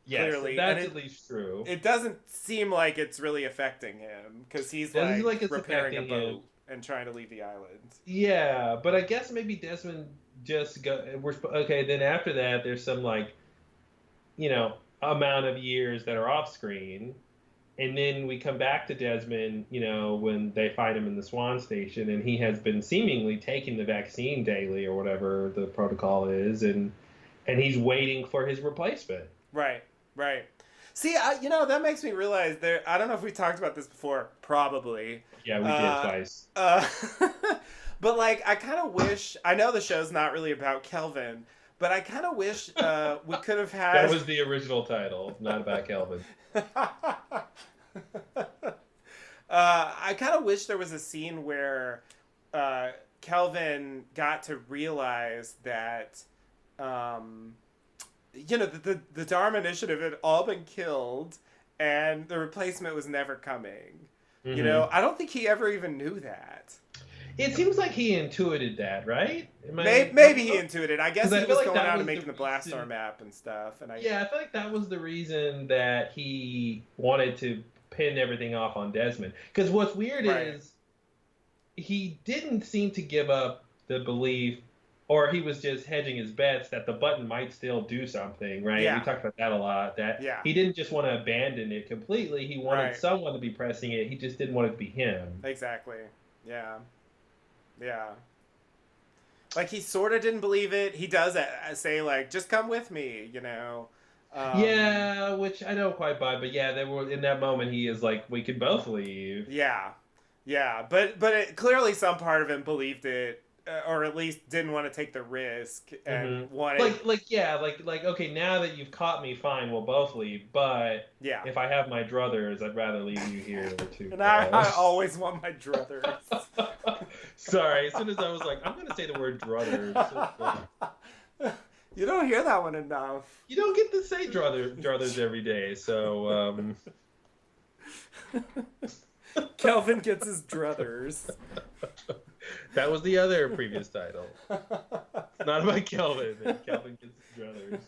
Yes, clearly. That's at least true. It doesn't seem like it's really affecting him because he's like repairing a boat and trying to leave the island. Yeah, but I guess maybe Desmond just go. Okay. Then after that, there's some like, you know, amount of years that are off screen, and then we come back to Desmond, you know, when they find him in the Swan Station, and he has been seemingly taking the vaccine daily or whatever the protocol is, and he's waiting for his replacement. Right. See, you know, that makes me realize I don't know if we talked about this before. Probably. Yeah, we did twice. But like, I kind of wish. I know the show's not really about Kelvin, but I kind of wish we could have had. That was the original title, not about Kelvin. I kind of wish there was a scene where Kelvin got to realize that. You know, the Dharma Initiative had all been killed, and the replacement was never coming. Mm-hmm. You know, I don't think he ever even knew that. It seems like he intuited that, right? Maybe he intuited. I guess he was like going out and making the Blastar map and stuff. And I feel like that was the reason that he wanted to pin everything off on Desmond. Because what's weird is he didn't seem to give up the belief, or he was just hedging his bets that the button might still do something, right? Yeah. We talked about that a lot. That he didn't just want to abandon it completely. He wanted someone to be pressing it. He just didn't want it to be him. Exactly. Yeah. Like, he sort of didn't believe it. He does say, like, just come with me, you know. Yeah, which I don't quite buy. But yeah, they were in that moment. He is like, we could both leave. Yeah. But clearly some part of him believed it. Or at least didn't want to take the risk and wanted like okay, now that you've caught me, fine, we'll both leave. But if I have my druthers, I'd rather leave you here too. And I always want my druthers. Sorry, as soon as I was like, I'm gonna say the word druthers. You don't hear that one enough. You don't get to say druthers every day, so Kelvin gets his druthers. That was the other previous title. Not about Kelvin. Kelvin gets his druthers.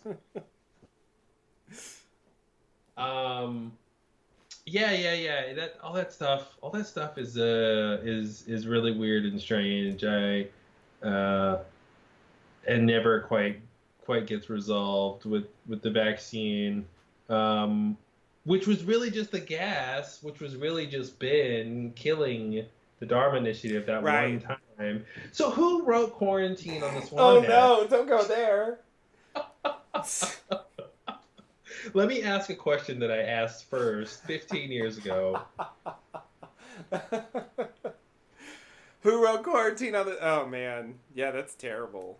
Yeah. All that stuff is really weird and strange. And never quite gets resolved with the vaccine. Which was really just the gas, which was really just been killing the Dharma Initiative that one time. So who wrote Quarantine on the Swan Hat? No, don't go there. Let me ask a question that I asked first 15 years ago. Who wrote Quarantine on the... Oh, man. Yeah, that's terrible.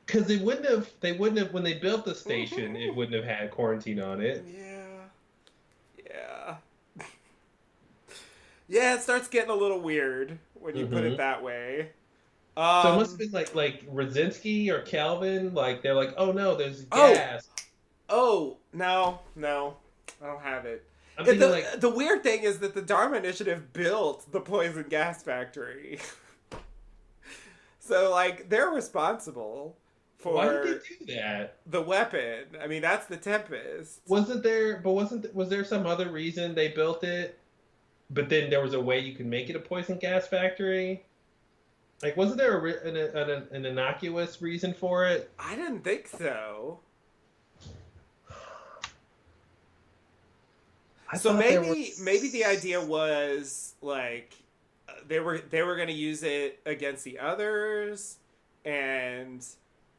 Because they wouldn't have, when they built the station, it wouldn't have had Quarantine on it. Yeah, it starts getting a little weird when you put it that way. So it must have been like Rosinski or Calvin. Like, they're like, oh no, there's gas. Oh, no, I don't have it. I'm thinking like, The weird thing is that the Dharma Initiative built the poison gas factory. So, like, they're responsible why did they for do that? the weapon. I mean, that's the Tempest. Was there some other reason they built it? But then there was a way you could make it a poison gas factory. Like, wasn't there an innocuous reason for it? I didn't think so. I So thought there maybe the was. idea was like they were going to use it against the others, and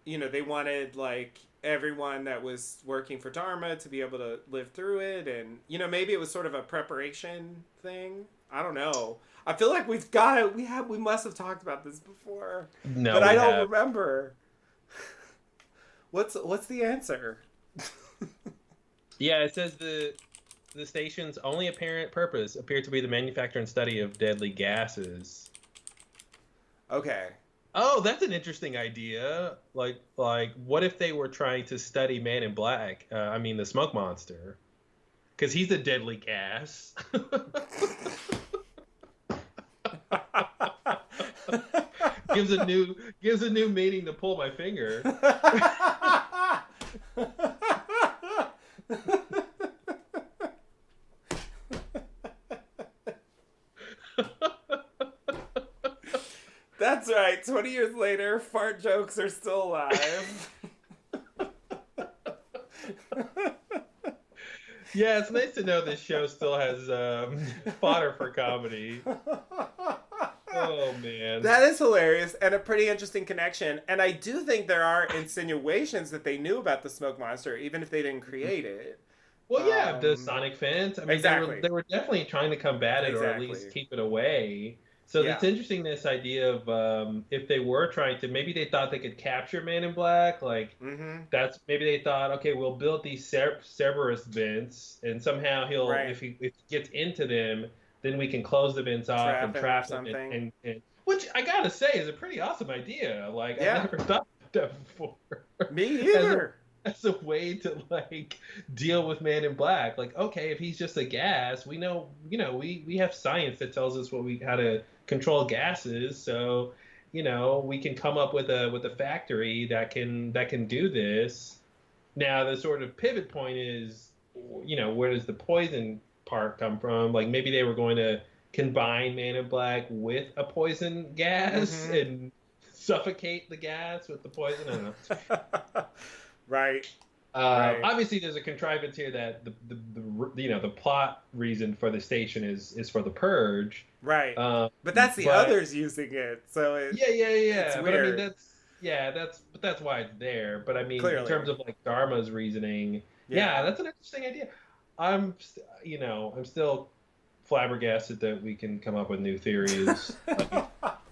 they wanted like everyone that was working for Dharma to be able to live through it, and maybe it was sort of a preparation thing. I don't know. I feel like we must have talked about this before, No, but we I don't have. remember. What's the answer? Yeah, it says the station's only apparent purpose appeared to be the manufacture and study of deadly gases. Okay. Oh, that's an interesting idea. Like, what if they were trying to study Man in Black? I mean, the smoke monster, because he's a deadly gas. gives a new meaning to pull my finger. That's right. 20 years later, fart jokes are still alive. Yeah, it's nice to know this show still has fodder for comedy. Oh man, That is hilarious and a pretty interesting connection. And I do think there are insinuations that they knew about the smoke monster, even if they didn't create it. well, yeah, the Sonic fence. I mean, Exactly. they were definitely trying to combat it or at least Exactly. keep it away. So Yeah. it's interesting this idea of if they were trying to, maybe they thought they could capture Man in Black. Like Mm-hmm. that's maybe they thought, okay, we'll build these Cerberus vents, and somehow he'll Right. if he gets into them, then we can close the vents off and Trap him or trap him, something. and which I gotta say is a pretty awesome idea. Like I've Yeah. never thought of that before. Me as a either. as a way to like deal with Man in Black. Like, okay, if he's just a gas, we know, we have science that tells us how to control gases. So, we can come up with a factory that can do this. Now, the sort of pivot point is, where does the poison part come from? Like maybe they were going to combine Man in Black with a poison gas Mm-hmm. and suffocate the gas with the poison. I don't know. Right. Right. Obviously, there's a contrivance here that the plot reason for the station is for the purge. Right. Um, But that's the but others using it, so it's yeah. But I mean, weird. that's why it's there. But I mean, in terms Clearly. of like Dharma's reasoning, yeah, Yeah. that's an interesting idea. I'm still flabbergasted that we can come up with new theories like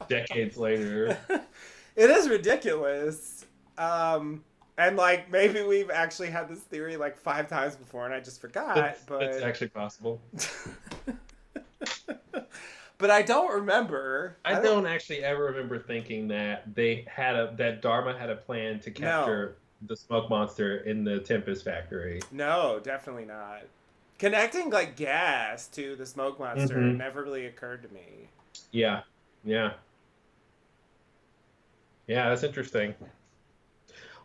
decades later. It is ridiculous. And like maybe we've actually had this theory like 5 times before and I just forgot, That's but actually possible. but I don't remember. I don't actually ever remember thinking that that Dharma had a plan to No. capture the smoke monster in the Tempest factory. No, definitely not. Connecting like gas to the smoke monster Hmm. never really occurred to me. Yeah, yeah, yeah. That's interesting.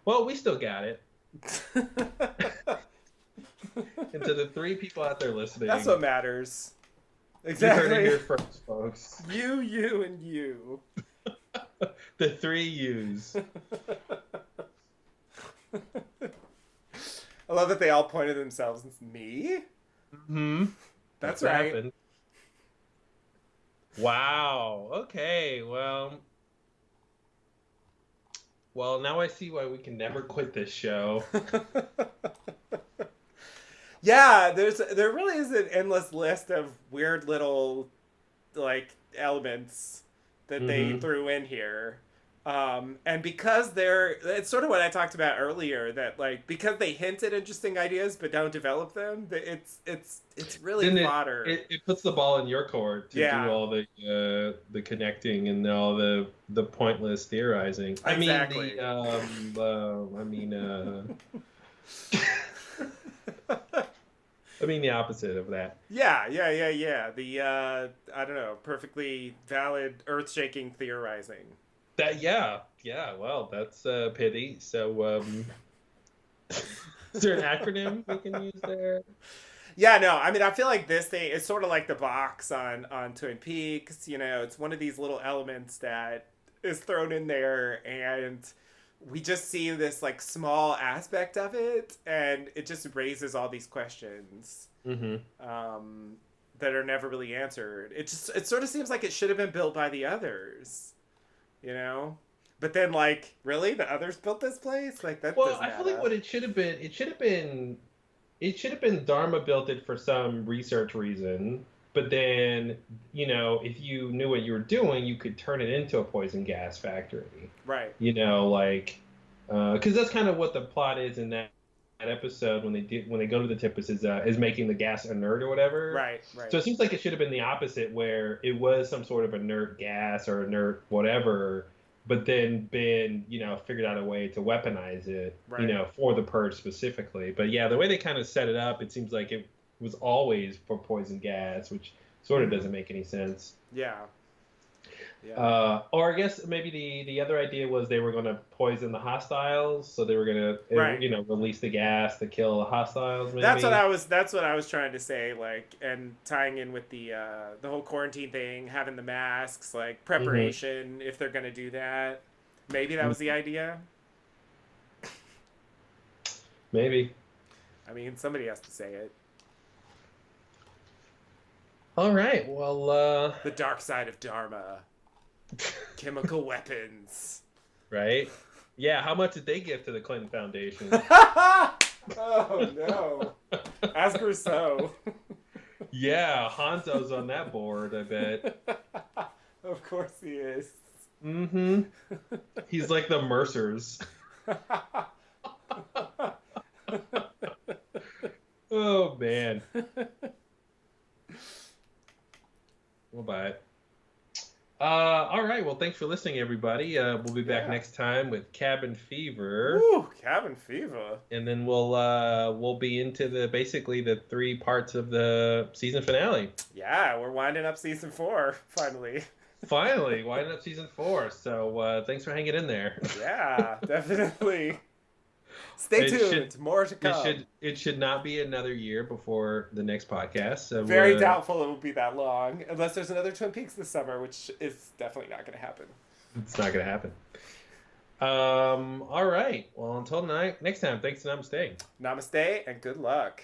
Well, we still got it. And to the three people out there That's listening, what matters. you heard it Exactly. here first, folks. You, and you. The three U's. I love that they all pointed themselves. It's me. Hmm. That's what right. happened. Wow. Okay. Well, now I see why we can never quit this show. Yeah, there really is an endless list of weird little like elements that they Hmm. threw in here. And because it's sort of what I talked about earlier, that like because they hint at interesting ideas but don't develop them, it's really Then fodder. it puts the ball in your court to do Yeah, all the connecting and all the pointless theorizing. I mean exactly. I mean I mean the opposite of that. Yeah, yeah, yeah, yeah. The I don't know, perfectly valid, earth-shaking theorizing. That yeah. Well, that's pity. So, is there an acronym we can use there? Yeah, no, I mean, I feel like this thing is sort of like the box on Twin Peaks. You know, it's one of these little elements that is thrown in there, and we just see this like small aspect of it, and it just raises all these questions Mm-hmm. um, that are never really answered. It sort of seems like it should have been built by the others, you know. But then, like, really, the others built this place? Like, that Well, doesn't I feel add like up. what it should have been Dharma built it for some research reason. But then, if you knew what you were doing, you could turn it into a poison gas factory. Right, Like, because that's kind of what the plot is in that episode when they go to the Tempest is making the gas inert or whatever. right, right. So it seems like it should have been the opposite, where it was some sort of inert gas or inert whatever, but then been figured out a way to weaponize it, Right. for the purge specifically. But yeah, the way they kind of set it up, it seems like it was always for poison gas, which sort of Mm-hmm. doesn't make any sense. Yeah, yeah. Or I guess maybe the other idea was they were going to poison the hostiles, so they were going to Right. release the gas to kill the hostiles. That's what Maybe. I was. That's what I was trying to say. Like, and tying in with the whole quarantine thing, having the masks, like Hmm. preparation if they're gonna do that. Maybe that was the idea. Maybe. I mean, somebody has to say it. All right. Well, The dark side of Dharma, chemical weapons. right. Yeah. How much did they give to the Clinton Foundation? Oh no! Ask Rousseau. Yeah, Hanzo's on that board, I bet. Of course he is. Mm-hmm. He's like the Mercers. Oh man. We'll buy it. All right. Well, thanks for listening, everybody. We'll be back Yeah. next time with Cabin Fever, Woo! Cabin fever. and then we'll be into basically the three parts of the season finale. Yeah, we're winding up season 4 finally. Finally, winding up season 4. So thanks for hanging in there. Yeah, definitely. Stay It tuned. should More to it come. should not be another year before the next podcast. So Very doubtful it will be that long, unless there's another Twin Peaks this summer, which is definitely not going to happen. it's not gonna happen. All right. Well, until next time. Thanks and namaste. Namaste and good luck.